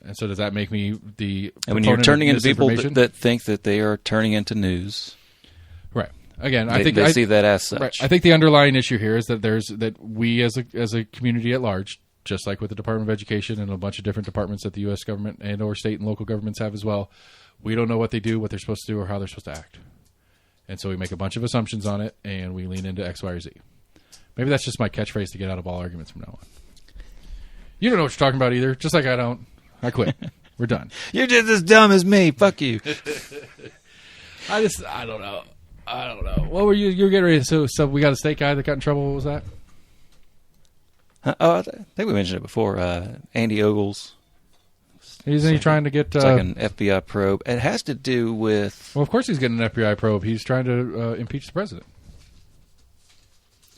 And so does that make me the And when you're turning into people that think that they are turning into news. Right. Again, I think they see that as such. Right. I think the underlying issue here is that we as a community at large, just like with the Department of Education and a bunch of different departments that the U.S. government and or state and local governments have as well, we don't know what they do, what they're supposed to do, or how they're supposed to act. And so we make a bunch of assumptions on it, and we lean into X, Y, or Z. Maybe that's just my catchphrase to get out of all arguments from now on. You don't know what you're talking about either, just like I don't. I quit. We're done. You're just as dumb as me. Fuck you. I don't know. What were you were getting ready to... So we got a state guy that got in trouble. What was that? I think we mentioned it before. Andy Ogles. Isn't he trying to get... It's like an FBI probe. It has to do with... Well, of course he's getting an FBI probe. He's trying to impeach the president.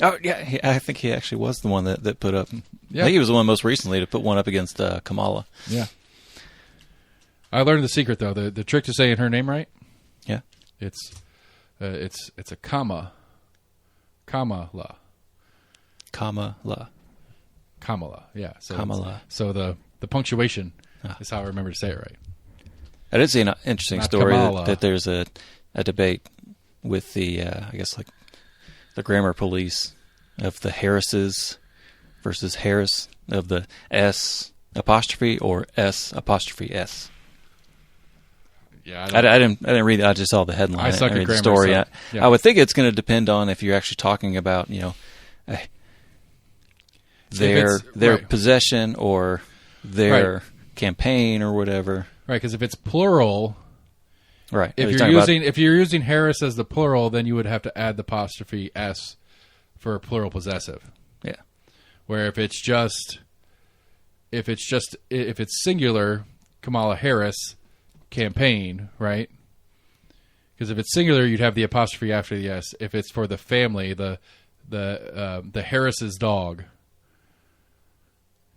Oh, yeah. I think he actually was the one that put up... Yeah. I think he was the one most recently to put one up against Kamala. Yeah. I learned the secret, though. The trick to saying her name right? Yeah. It's a comma. Kamala. Kamala. Kamala, yeah. So Kamala. So the punctuation is how I remember to say it right. I did see an interesting Not story Kamala. that there's a debate with the, I guess, like the grammar police of the Harrises versus Harris, of the S apostrophe or S apostrophe S. Yeah, I didn't read it. I just saw the headline. I suck at read grammar, the story. so, yeah. I would think it's going to depend on if you're actually talking about, their right. possession or their campaign or whatever. Right, because if it's plural, right? If you're using Harris as the plural, then you would have to add the apostrophe S for plural possessive. Yeah. Where if it's singular, Kamala Harris campaign, right? Because if it's singular, you'd have the apostrophe after the S. If it's for the family, the Harris's dog.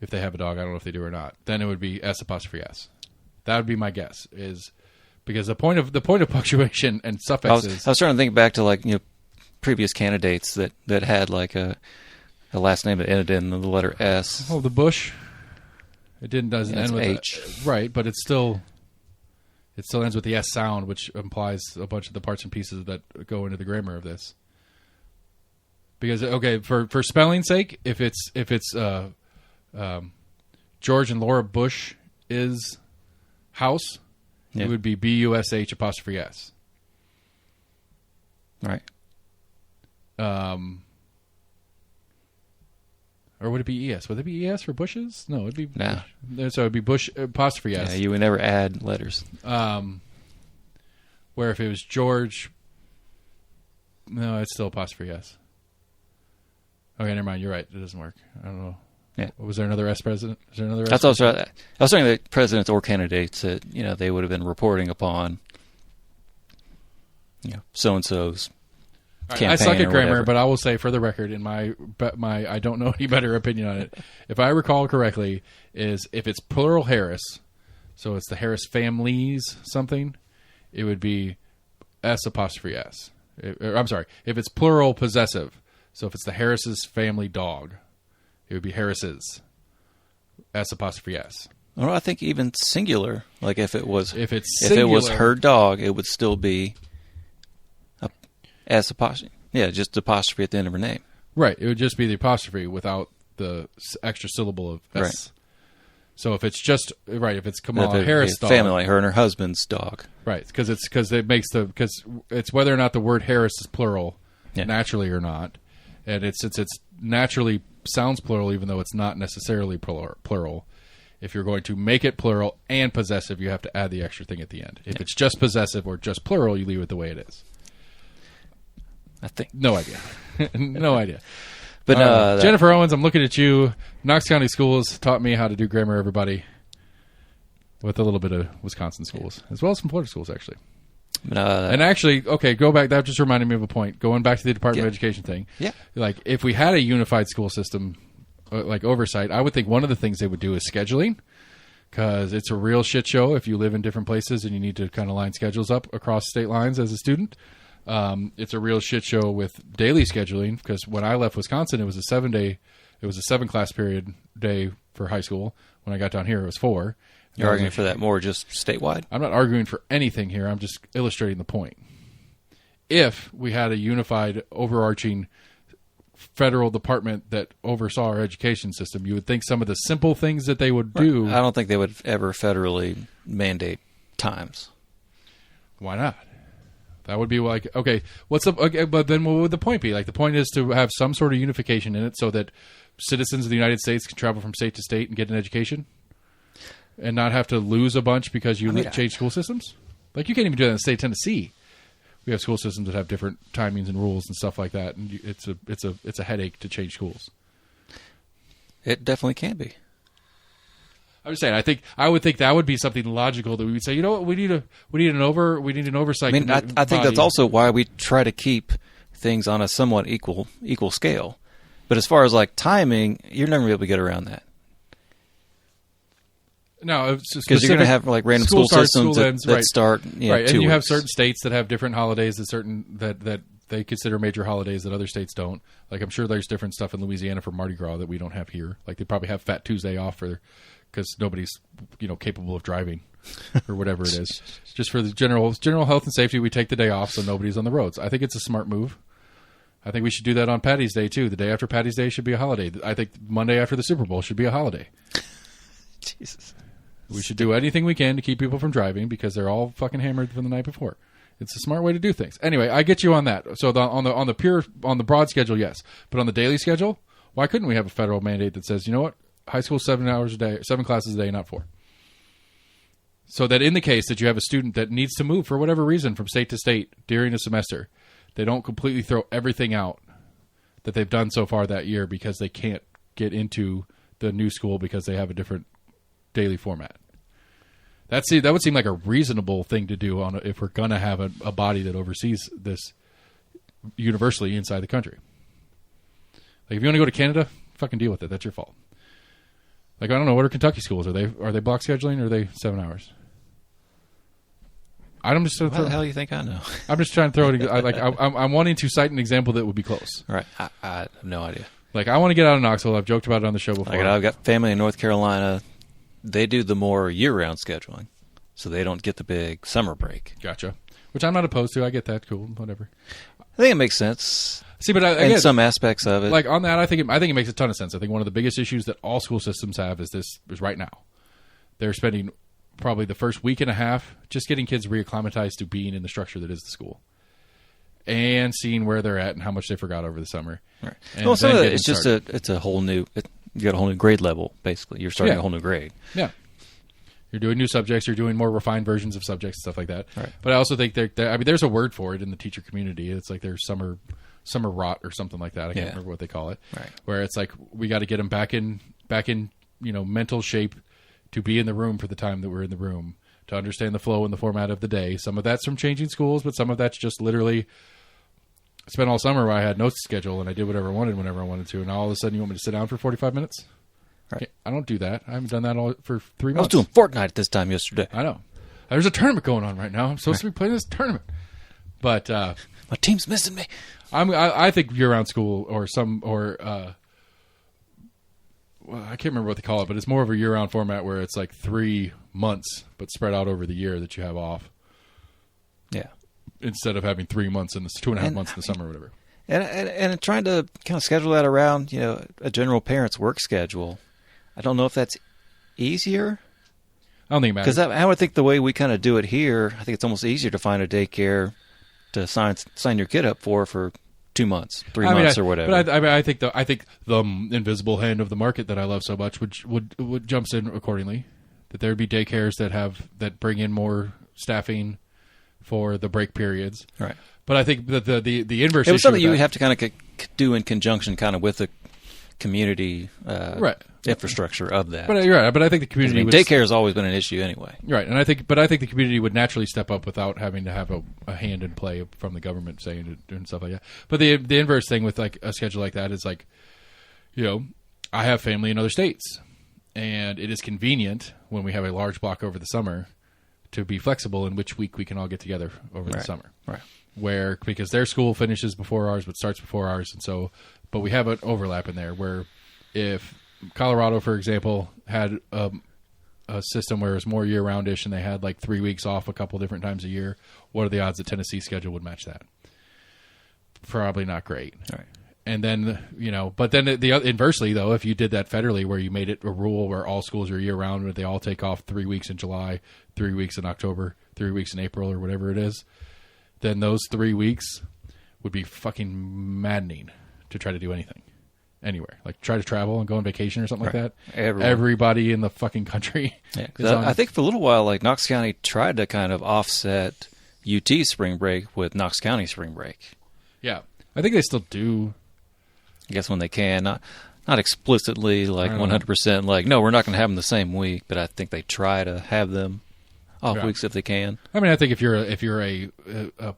If they have a dog, I don't know if they do or not. Then it would be S apostrophe S. That would be my guess. Is because the point of punctuation and suffixes. I was trying to think back to previous candidates that had like a last name that ended in the letter S. Oh, the Bush. It doesn't end with H. Right, but it still ends with the S sound, which implies a bunch of the parts and pieces that go into the grammar of this. Because for spelling's sake, if it's George and Laura Bush is house, yeah. It would be BUSH apostrophe S. Right. Or would it be ES? Would it be ES for bushes? No, it'd be no. Bush. So it'd be Bush apostrophe S. Yeah, you would never add letters. Where if it was George, no, it's still apostrophe S. Okay, never mind. You're right. It doesn't work. I don't know. Yeah. Was there another S president? Is there another? That's also. I was saying that presidents or candidates that they would have been reporting upon, so and so's campaign. I suck at or grammar, whatever. but I will say, for the record, in my I don't know any better opinion on it. If I recall correctly, is if it's plural Harris, so it's the Harris families something, it would be S apostrophe S. I'm sorry, if it's plural possessive, so if it's the Harris's family dog, it would be Harris's S apostrophe S. Well, I think even singular, like if it was singular, her dog, it would still be a S apostrophe. Yeah, just apostrophe at the end of her name. Right. It would just be the apostrophe without the extra syllable of S. Right. So if it's just if it's Kamala If it- Harris' if dog, family, like her and her husband's dog. right? Because it's whether or not the word Harris is plural, Yeah. naturally or not, and it's naturally sounds plural even though it's not necessarily plural. If you're going to make it plural and possessive, you have to add the extra thing at the end. If it's just possessive or just plural, you leave it the way it is. I think. No idea. No idea. But Jennifer Owens, I'm looking at you. Knox County Schools taught me how to do grammar, everybody, with a little bit of Wisconsin schools, as well as some Florida schools, actually. And actually, okay, go back. That just reminded me of a point. Going back to the Department of Education thing. Yeah. Like, if we had a unified school system, like oversight, I would think one of the things they would do is scheduling, because it's a real shit show if you live in different places and you need to kind of line schedules up across state lines as a student. It's a real shit show with daily scheduling, because when I left Wisconsin, it was a 7-class period day for high school. When I got down here, it was 4. you're arguing for that more just statewide? I'm not arguing for anything here. I'm just illustrating the point. If we had a unified, overarching federal department that oversaw our education system, you would think some of the simple things that they would do. I don't think they would ever federally mandate times. Why not? That would be like, okay, but then what would the point be? Like, the point is to have some sort of unification in it so that citizens of the United States can travel from state to state and get an education and not have to lose a bunch because you change school systems. Like, you can't even do that in the state of Tennessee. We have school systems that have different timings and rules and stuff like that, and it's a headache to change schools. It definitely can be. I'm just saying. I would think that would be something logical that we would say. You know what? We need an oversight. I mean, I think body. that's also why we try to keep things on a somewhat equal scale. But as far as like timing, you're never going to be able to get around that. No, because you're going to have like random school systems that start right, 2 and you have weeks. certain states that have different holidays that they consider major holidays that other states don't. Like, I'm sure there's different stuff in Louisiana for Mardi Gras that we don't have here. Like, they probably have Fat Tuesday off because nobody's capable of driving or whatever it is. Just for the general health and safety, we take the day off so nobody's on the roads. I think it's a smart move. I think we should do that on Patty's Day too. The day after Patty's Day should be a holiday. I think Monday after the Super Bowl should be a holiday. Jesus. We should do anything we can to keep people from driving because they're all fucking hammered from the night before. It's a smart way to do things. Anyway, I get you on that. So on the broad schedule, yes, but on the daily schedule, why couldn't we have a federal mandate that says, you know what, high school 7 hours a day, 7 classes a day, not 4? So that in the case that you have a student that needs to move for whatever reason from state to state during a semester, they don't completely throw everything out that they've done so far that year because they can't get into the new school because they have a different daily format. That would seem like a reasonable thing to do if we're going to have a body that oversees this universally inside the country. Like, if you want to go to Canada, fucking deal with it. That's your fault. Like, I don't know, what are Kentucky schools? Are they block scheduling or are they 7 hours? I'm just How the hell do you think I know? I'm just trying to throw it. I'm wanting to cite an example that would be close. Right. I have no idea. Like, I want to get out of Knoxville. I've joked about it on the show before. Like, I've got family in North Carolina. They do the more year-round scheduling, so they don't get the big summer break. Gotcha. Which I'm not opposed to. I get that. Cool. Whatever. I think it makes sense. See, but in some aspects of it, like on that, I think it makes a ton of sense. I think one of the biggest issues that all school systems have is right now. They're spending probably the first week and a half just getting kids reacclimatized to being in the structure that is the school, and seeing where they're at and how much they forgot over the summer. Right. Well, some of it, it's a whole new. You got a whole new grade level. Basically, you're starting a whole new grade. Yeah. You're doing new subjects. You're doing more refined versions of subjects and stuff like that. Right. But I also think there's a word for it in the teacher community. It's like there's summer rot or something like that. I can't remember what they call it. Right. Where it's like we got to get them back in mental shape to be in the room for the time that we're in the room, to understand the flow and the format of the day. Some of that's from changing schools, but some of that's just literally spent all summer where I had no schedule and I did whatever I wanted whenever I wanted to, and now all of a sudden you want me to sit down for 45 minutes? Right. I don't do that. I haven't done that all for 3 months. I was doing Fortnite this time yesterday. I know. There's a tournament going on right now. I'm supposed to be playing this tournament. But my team's missing me. I think year-round school well, I can't remember what they call it, but it's more of a year-round format where it's like 3 months, but spread out over the year that you have off. Yeah. Instead of having 3 months in the 2.5 months in the summer or whatever. And trying to kind of schedule that around, a general parent's work schedule. I don't know if that's easier. I don't think it matters. Because I would think the way we kind of do it here, I think it's almost easier to find a daycare to sign your kid up for 2 months, 3 months, or whatever. But I think the invisible hand of the market that I love so much would jumps in accordingly. That there would be daycares that bring in more staffing for the break periods. Right. But I think that the inverse. It was something you would have to kind of do in conjunction, kind of with the community infrastructure of that. But you're right. But I think the community daycare has always been an issue anyway. Right, and I think the community would naturally step up without having to have a hand in play from the government saying it and stuff like that. But the inverse thing with like a schedule like that is like, I have family in other states, and it is convenient when we have a large block over the summer to be flexible in which week we can all get together over the summer. Right. Because their school finishes before ours, but starts before ours, and so, but we have an overlap in there where if Colorado, for example, had a system where it was more year-roundish and they had like 3 weeks off a couple different times a year, what are the odds that Tennessee's schedule would match that? Probably not great. Right. And then, but then inversely, though, if you did that federally where you made it a rule where all schools are year-round, where they all take off 3 weeks in July, 3 weeks in October, 3 weeks in April, or whatever it is, then those 3 weeks would be fucking maddening to try to do anything. Anywhere. Like try to travel and go on vacation or something like that. Everybody in the fucking country. Yeah, I think for a little while, like Knox County tried to kind of offset UT spring break with Knox County spring break. Yeah. I think they still do. I guess when they can. Not explicitly like 100% like, no, we're not going to have them the same week, but I think they try to have them off weeks if they can. I mean, I think if you're an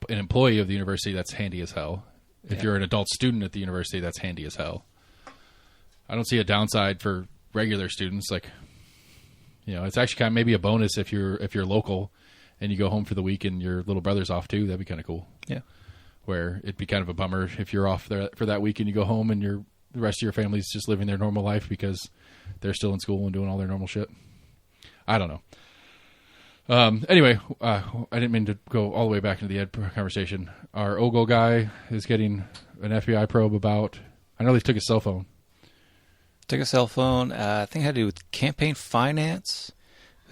employee of the university, that's handy as hell. If you're an adult student at the university, that's handy as hell. I don't see a downside for regular students. Like, it's actually kind of maybe a bonus if you're local and you go home for the week and your little brother's off too. That'd be kind of cool. Yeah. Where it'd be kind of a bummer if you're off there for that week and you go home and the rest of your family's just living their normal life because they're still in school and doing all their normal shit. I don't know. Anyway, I didn't mean to go all the way back into the ed conversation. Our Ogle guy is getting an FBI probe about. I know they took his cell phone. Took a cell phone. I think it had to do with campaign finance.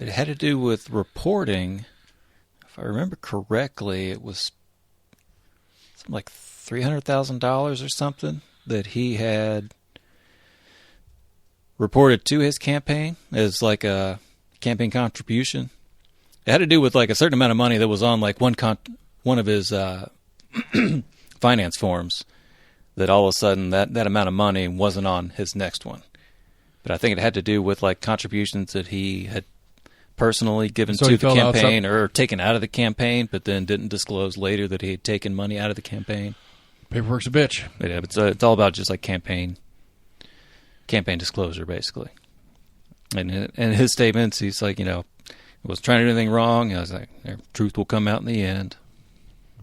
It had to do with reporting. If I remember correctly, it was something like $300,000 or something that he had reported to his campaign as like a campaign contribution. It had to do with like a certain amount of money that was on like one of his finance forms. That all of a sudden that amount of money wasn't on his next one. But I think it had to do with like contributions that he had personally given to the campaign or taken out of the campaign, but then didn't disclose later that he had taken money out of the campaign. Paperwork's a bitch. Yeah, but it's all about just like campaign disclosure, basically. And in his statements, he's like, I wasn't trying to do anything wrong. I was like, truth will come out in the end.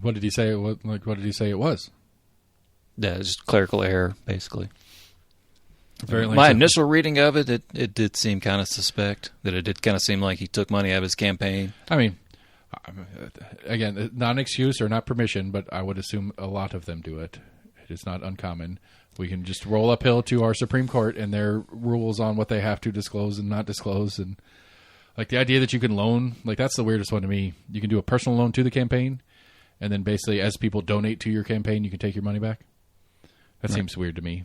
What did he say? What did he say it was? Yeah, just clerical error, basically. My initial reading of it did seem kind of suspect. That it did kind of seem like he took money out of his campaign. I mean, again, not an excuse or not permission, but I would assume a lot of them do it. It is not uncommon. We can just roll uphill to our Supreme Court and their rules on what they have to disclose and not disclose. And like the idea that you can loan, like that's the weirdest one to me. You can do a personal loan to the campaign, and then basically as people donate to your campaign, you can take your money back. That seems weird to me.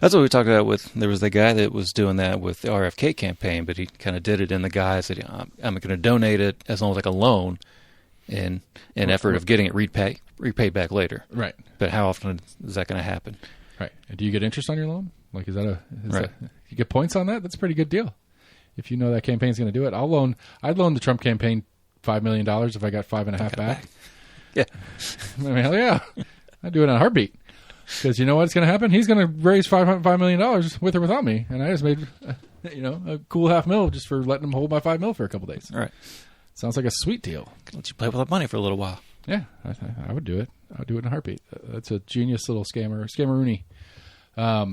That's what we talked about with, there was the guy that was doing that with the RFK campaign, but he kind of did it in the guise that I'm going to donate it as long as like a loan in an effort of getting it repaid back later. Right. But how often is that going to happen? Right. And do you get interest on your loan? Like, is that you get points on that? That's a pretty good deal. If you know that campaign's going to do it. I'd loan the Trump campaign $5 million if I got $5.5 back. Yeah. I mean, hell yeah. I'd do it in a heartbeat. Because you know what's going to happen? He's going to raise $5 million with or without me, and I just made a cool $500,000 just for letting him hold my $5 million for a couple days. All right. Sounds like a sweet deal. Let you play with that money for a little while. Yeah, I would do it. I would do it in a heartbeat. That's a genius little scammeroony. Yeah,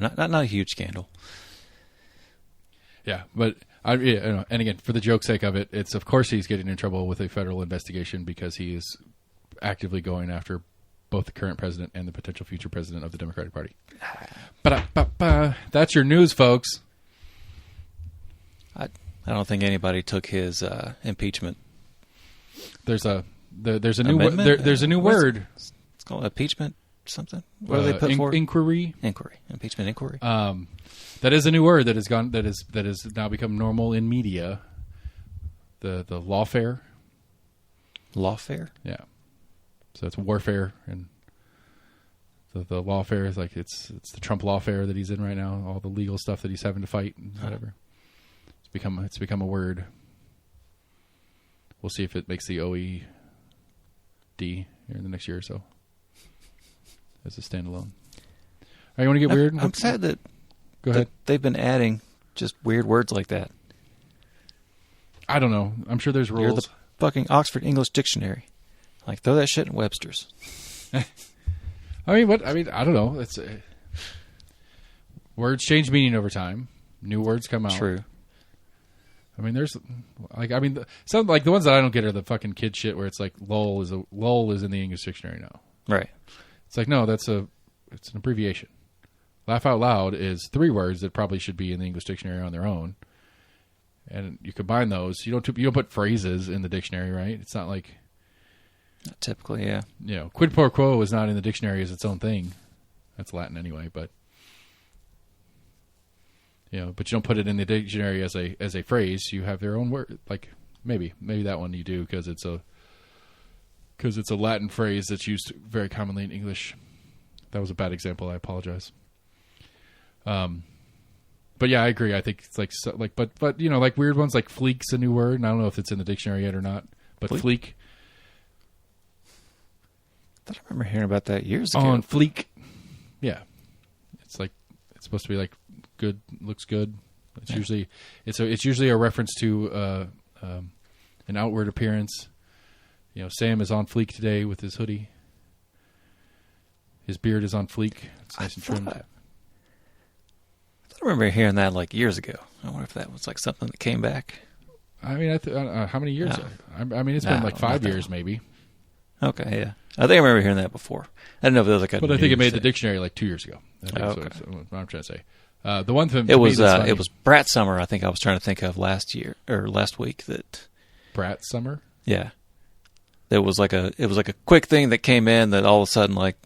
not a huge scandal. Yeah, but and again, for the joke's sake of it, it's of course he's getting in trouble with a federal investigation because he is actively going after both the current president and the potential future president of the Democratic Party. That's your news, folks. I don't think anybody took his impeachment. There's a new there's a new word. It's called impeachment something. What do they put for? Inquiry. Impeachment inquiry. That is a new word that has now become normal in media. The lawfare. Lawfare? Yeah. So it's warfare, and the lawfare is like it's the Trump lawfare that he's in right now. All the legal stuff that he's having to fight and whatever. It's become a word. We'll see if it makes the OED here in the next year or so as a standalone. Are you want to get weird? I'm sad that. Go ahead. They've been adding just weird words like that. I don't know. I'm sure there's rules. You're the fucking Oxford English Dictionary. Like, throw that shit in Webster's. I don't know. It's words change meaning over time. New words come out. True. I mean, some like the ones that I don't get are the fucking kid shit where it's like lol is in the English dictionary now. Right. It's like no, it's an abbreviation. Laugh out loud is 3 words that probably should be in the English dictionary on their own, and you combine those. You don't put phrases in the dictionary, right? It's not like. Not typically, yeah. Quid pro quo is not in the dictionary as its own thing. That's Latin anyway, but but you don't put it in the dictionary as a phrase. You have their own word. Like maybe that one you do because it's a Latin phrase that's used very commonly in English. That was a bad example. I apologize. But yeah, I agree. I think it's but like weird ones like fleek's a new word, and I don't know if it's in the dictionary yet or not. But fleek. I remember hearing about that years ago. On fleek. Yeah. It's supposed to be like good, looks good. It's usually a reference to an outward appearance. Sam is on fleek today with his hoodie. His beard is on fleek. It's nice and trimmed. I remember hearing that like years ago. I wonder if that was like something that came back. I mean, how many years? I mean, it's been like 5 years maybe. Okay, yeah. I think I remember hearing that before. I don't know if it was like a. But I think it made the dictionary like 2 years ago. That's what I'm trying to say. The one thing it was Brat Summer. I think I was trying to think of last week that. Brat Summer. Yeah, it was like a quick thing that came in that all of a sudden like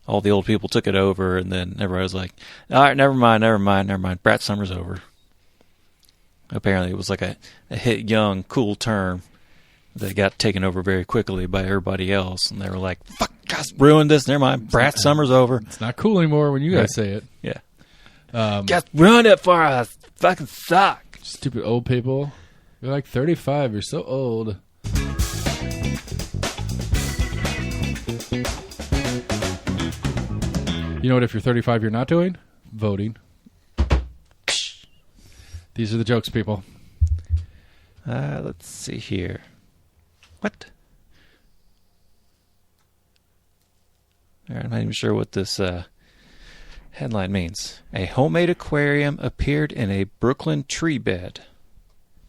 all the old people took it over, and then everybody was like, all right, never mind. Brat Summer's over. Apparently, it was like a hit young cool term. They got taken over very quickly by everybody else, and they were like, fuck, guys, ruined this. Never mind. Brat Summer's over. It's not cool anymore when you guys say it. Yeah. Guys, ruined it for us. Fucking suck. Stupid old people. You're like 35. You're so old. You know what? If you're 35, you're not doing? Voting. These are the jokes, people. Let's see here. What? I'm not even sure what this headline means. A homemade aquarium appeared in a Brooklyn tree bed.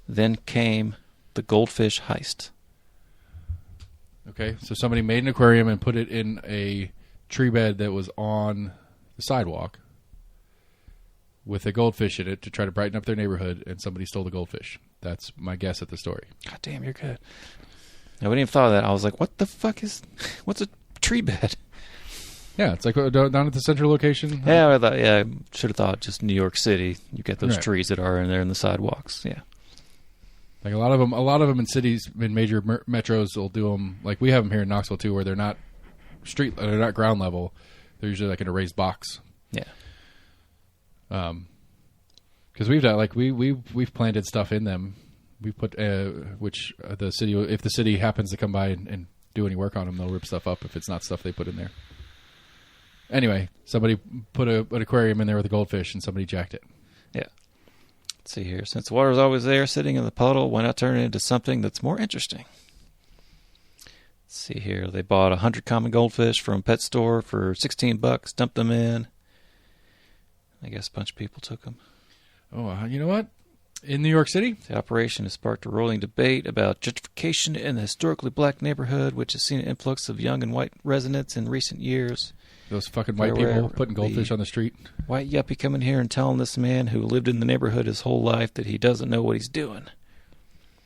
Then came the goldfish heist. Okay, so somebody made an aquarium and put it in a tree bed that was on the sidewalk with a goldfish in it to try to brighten up their neighborhood, and somebody stole the goldfish. That's my guess at the story. God damn, you're good. I wouldn't even thought of that. I was like, what the fuck what's a tree bed? Yeah, it's like down at the central location. Yeah, I should have thought just New York City. You get those trees that are in there in the sidewalks. Yeah. Like a lot of them in cities, in major metros, will do them. Like we have them here in Knoxville too, where they're not they're not ground level. They're usually like in a raised box. Yeah. Because we've done we've planted stuff in them. We put which the city, if the city happens to come by and do any work on them, they'll rip stuff up if it's not stuff they put in there. Anyway, somebody put an aquarium in there with a goldfish, and somebody jacked it. Yeah. Let's see here. Since the water was always there, sitting in the puddle, why not turn it into something that's more interesting? Let's see here. They bought 100 common goldfish from a pet store for $16, dumped them in. I guess a bunch of people took them. Oh, you know what? In New York City? The operation has sparked a rolling debate about gentrification in the historically black neighborhood, which has seen an influx of young and white residents in recent years. Those fucking white people putting goldfish on the street. White yuppie coming here and telling this man who lived in the neighborhood his whole life that he doesn't know what he's doing.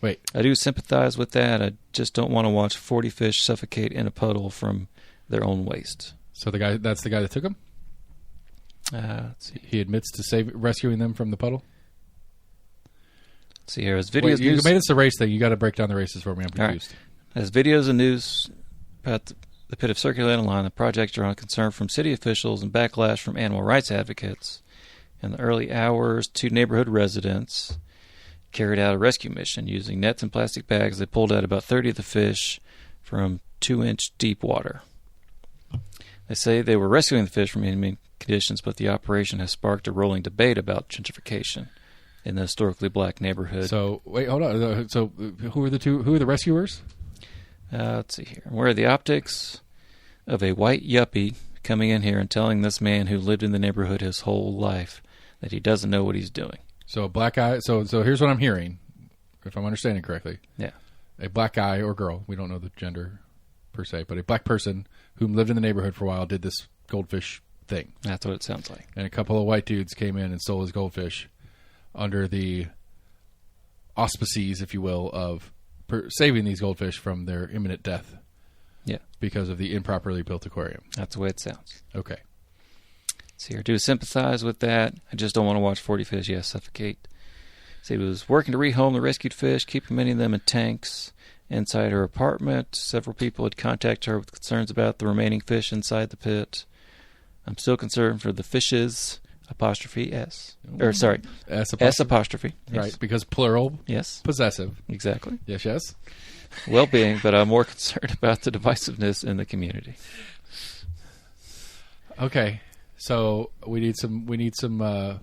Wait. I do sympathize with that. I just don't want to watch 40 fish suffocate in a puddle from their own waste. So that's the guy that took them? Let's see. He admits to rescuing them from the puddle? Let's see here. As videos you made us a race thing. You got to break down the races for me. I'm confused. Right. As videos and news about the pit have circulated online, the project drew on concern from city officials and backlash from animal rights advocates. In the early hours, 2 neighborhood residents carried out a rescue mission. Using nets and plastic bags, they pulled out about 30 of the fish from 2-inch deep water. They say they were rescuing the fish from inhumane conditions, but the operation has sparked a rolling debate about gentrification in the historically black neighborhood. So, wait, hold on. So, who are the rescuers? Let's see here. Where are the optics of a white yuppie coming in here and telling this man who lived in the neighborhood his whole life that he doesn't know what he's doing? So, a black guy. So here's what I'm hearing, if I'm understanding correctly. Yeah. A black guy or girl, we don't know the gender per se, but a black person who lived in the neighborhood for a while did this goldfish thing. That's what it sounds like. And a couple of white dudes came in and stole his goldfish under the auspices, if you will, of saving these goldfish from their imminent death. Yeah. Because of the improperly built aquarium. That's the way it sounds. Okay. So here, do sympathize with that. I just don't want to watch 40 fish, suffocate. So he was working to rehome the rescued fish, keeping many of them in tanks inside her apartment. Several people had contacted her with concerns about the remaining fish inside the pit. I'm still concerned for the fishes, apostrophe S. Or, sorry, S apostrophe. Yes. Right, because plural. Yes. Possessive. Exactly. Yes. Well-being, but I'm more concerned about the divisiveness in the community. Okay. So I need some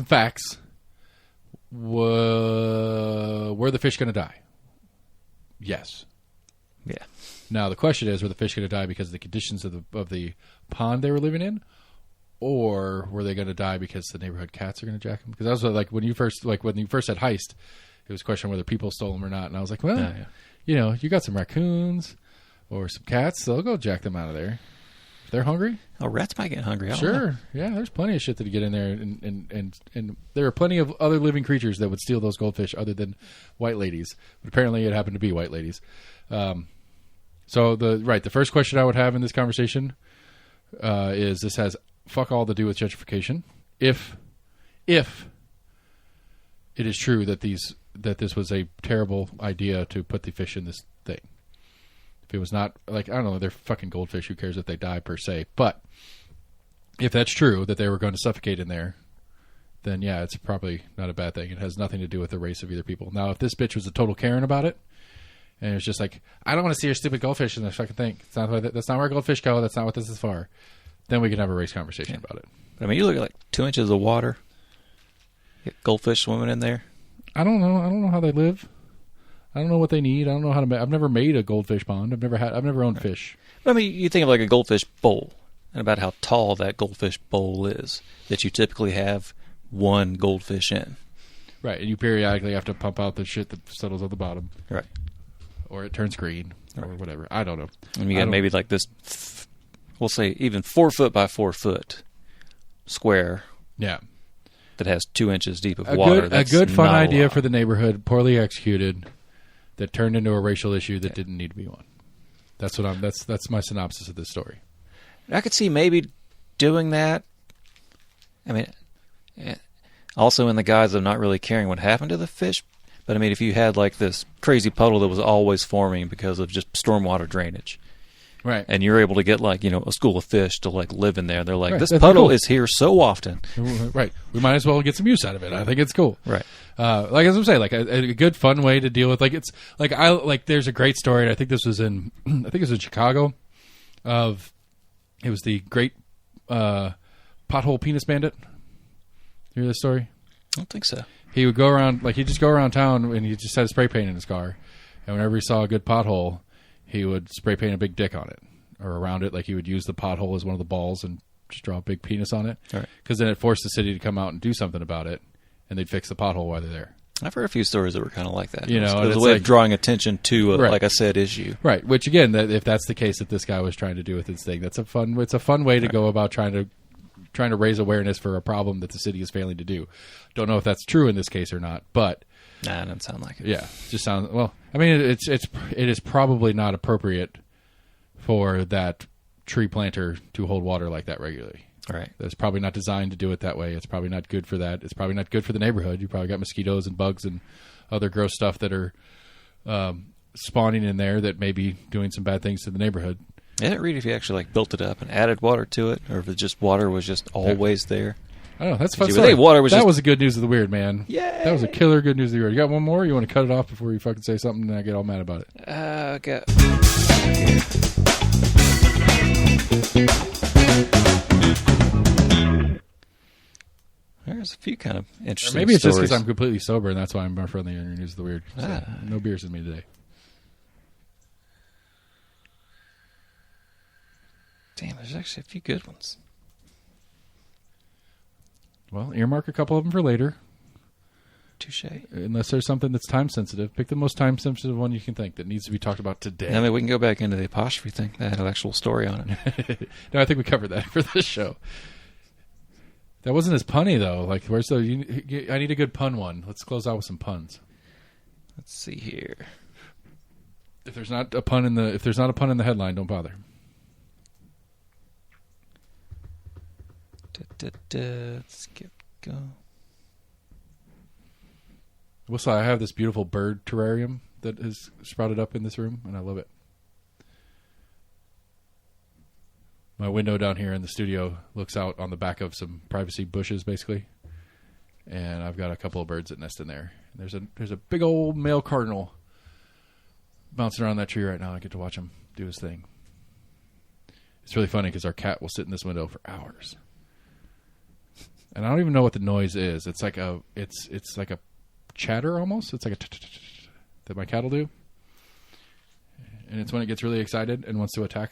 facts. Were the fish going to die? Yes. Yeah. Now the question is, were the fish going to die because of the conditions of the pond they were living in, or were they going to die because the neighborhood cats are going to jack them? Because that was like when you first said heist, it was a question whether people stole them or not, and I was like, well, you got some raccoons or some cats, they'll go jack them out of there. If they're hungry. Oh, rats might get hungry. Sure. Yeah, there's plenty of shit that get in there, and there are plenty of other living creatures that would steal those goldfish other than white ladies. But apparently it happened to be white ladies. So the first question I would have in this conversation is, this has fuck all to do with gentrification. If it is true that this was a terrible idea to put the fish in this thing. If it was not, like, I don't know, they're fucking goldfish. Who cares if they die per se? But if that's true, that they were going to suffocate in there, then yeah, it's probably not a bad thing. It has nothing to do with the race of either people. Now, if this bitch was a total Karen about it, and it's just like, I don't want to see your stupid goldfish in this fucking thing. That's not where goldfish go. That's not what this is for. Then we can have a race conversation about it. But, I mean, you look at like 2 inches of water. You get goldfish swimming in there. I don't know. I don't know how they live. I don't know what they need. I don't know how to make. I've never made a goldfish pond. I've never owned fish. But I mean, you think of like a goldfish bowl and about how tall that goldfish bowl is that you typically have one goldfish in. Right, and you periodically have to pump out the shit that settles at the bottom. Right. Or it turns green or whatever. I don't know. And you got maybe like this, we'll say even 4 foot by 4 foot square. Yeah. That has 2 inches deep of water. A good fun idea for the neighborhood, poorly executed, that turned into a racial issue that didn't need to be one. That's my synopsis of this story. I could see maybe doing that. I mean, also in the guise of not really caring what happened to the fish. But I mean, if you had like this crazy puddle that was always forming because of just stormwater drainage. Right. And you're able to get like, a school of fish to like live in there. They're like, this puddle is here so often. Right. We might as well get some use out of it. I think it's cool. Right. Like as I'm saying, like a good fun way to deal with, like, it's like there's a great story. And I think this was in Chicago, of It was the great pothole penis bandit. You hear this story? I don't think so. He would go around, he'd just go around town and he just had a spray paint in his car. And whenever he saw a good pothole, he would spray paint a big dick on it or around it. Like he would use the pothole as one of the balls and just draw a big penis on it. Because then it forced the city to come out and do something about it. And they'd fix the pothole while they're there. I've heard a few stories that were kind of like that. You know, it was a way of drawing attention to, like I said, issue. Right. Which again, if that's the case that this guy was trying to do with his thing, it's a fun way to go about trying to raise awareness for a problem that the city is failing to do. Don't know if that's true in this case or not, but nah, it doesn't sound like it. Yeah, just sounds well. I mean, it is probably not appropriate for that tree planter to hold water like that regularly. Right. It's probably not designed to do it that way. It's probably not good for that. It's probably not good for the neighborhood. You probably got mosquitoes and bugs and other gross stuff that are spawning in there that may be doing some bad things to the neighborhood. I didn't read if you actually built it up and added water to it, or if it just water was just always there. I don't know. That's fun. That was the good news of the weird, man. Yeah, that was a killer good news of the weird. You got one more? You want to cut it off before you fucking say something and I get all mad about it? Okay. There's a few kind of interesting Maybe it's stories. just because I'm completely sober and that's why I'm more friendly in your news of the weird. So no beers with me today. Damn, there's actually a few good ones. Well, earmark a couple of them for later. Touche. Unless there's something that's time sensitive. Pick the most time sensitive one you can think that needs to be talked about today. I mean, we can go back into the apostrophe thing. That had an actual story on it. No, I think we covered that for this show. That wasn't as punny, though. Like, where's the... I need a good pun one. Let's close out with some puns. Let's see here. If there's not a pun in the headline, don't bother. Let's go. Well, I have this beautiful bird terrarium that has sprouted up in this room, and I love it. My window down here in the studio looks out on the back of some privacy bushes, basically, and I've got a couple of birds that nest in there. There's a big old male cardinal bouncing around that tree right now. I get to watch him do his thing. It's really funny because our cat will sit in this window for hours, and I don't even know what the noise is. It's like a chatter almost. It's like that my cat will do, and it's when it gets really excited and wants to attack.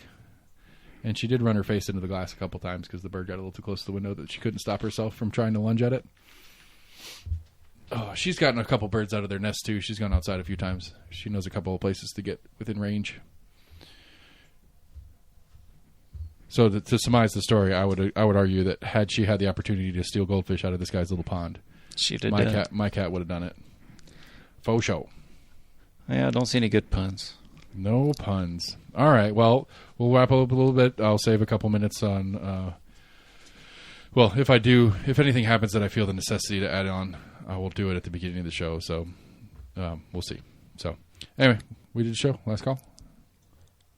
And she did run her face into the glass a couple times because the bird got a little too close to the window that she couldn't stop herself from trying to lunge at it. Oh, she's gotten a couple birds out of their nest too. She's gone outside a few times. She knows a couple of places to get within range. So to surmise the story, I would argue that had she had the opportunity to steal goldfish out of this guy's little pond, she did. My cat would have done it. Faux show. Yeah, I don't see any good puns. No puns. All right. Well, we'll wrap up a little bit. I'll save a couple minutes on. Well, if anything happens that I feel the necessity to add on, I will do it at the beginning of the show. So we'll see. So anyway, we did the show. Last call.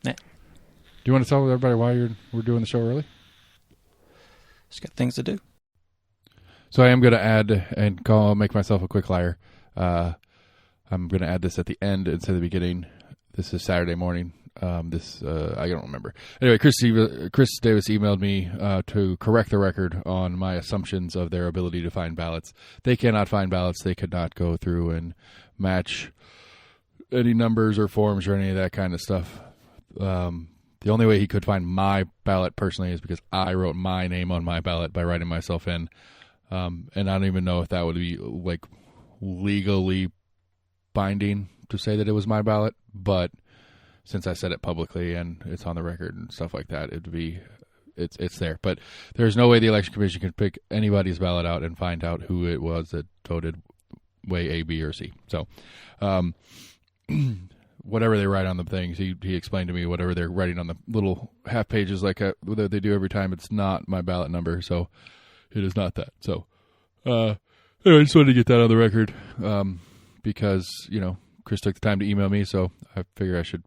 Yeah. Do you want to tell everybody why we're doing the show early? Just got things to do. So I am going to add and make myself a quick liar. I'm going to add this at the end instead of the beginning. This is Saturday morning. I don't remember. Anyway, Chris Davis emailed me to correct the record on my assumptions of their ability to find ballots. They cannot find ballots. They could not go through and match any numbers or forms or any of that kind of stuff. The only way he could find my ballot personally is because I wrote my name on my ballot by writing myself in. And I don't even know if that would be like legally binding to say that it was my ballot, but since I said it publicly and it's on the record and stuff like that, it's there. But there's no way the election commission can pick anybody's ballot out and find out who it was that voted way A, B, or C. So, whatever they write on the things, he explained to me whatever they're writing on the little half pages like that they do every time. It's not my ballot number, so it is not that. So, anyway, I just wanted to get that on the record because Chris took the time to email me, so I figure I should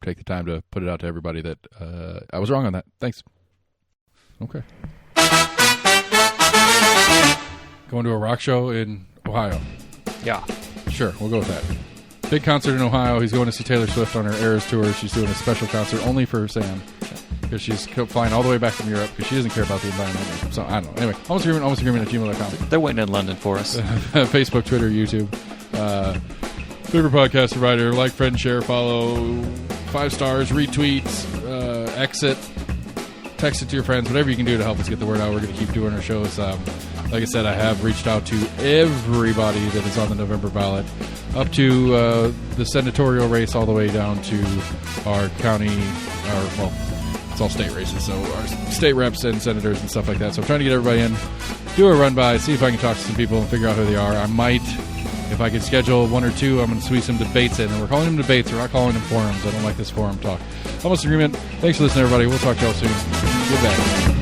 take the time to put it out to everybody that I was wrong on that. Thanks. Okay. Going to a rock show in Ohio. Yeah. Sure, we'll go with that. Big concert in Ohio. He's going to see Taylor Swift on her Eras tour. She's doing a special concert only for Sam. because she's flying all the way back from Europe because she doesn't care about the environment. So I don't know. Anyway, almostagreement at gmail.com. They're waiting in London for us. Facebook, Twitter, YouTube. Favorite podcast provider. Like, friend, share, follow. 5 stars, retweets, exit, text it to your friends, whatever you can do to help us get the word out. We're going to keep doing our shows. Like I said, I have reached out to everybody that is on the November ballot, up to the senatorial race all the way down to our county, it's all state races, so our state reps and senators and stuff like that. So I'm trying to get everybody in, do a run by, see if I can talk to some people and figure out who they are. I might, if I can schedule 1 or 2, I'm going to squeeze some debates in. And we're calling them debates. We're not calling them forums. I don't like this forum talk. Almost agreement. Thanks for listening, everybody. We'll talk to y'all soon. Goodbye.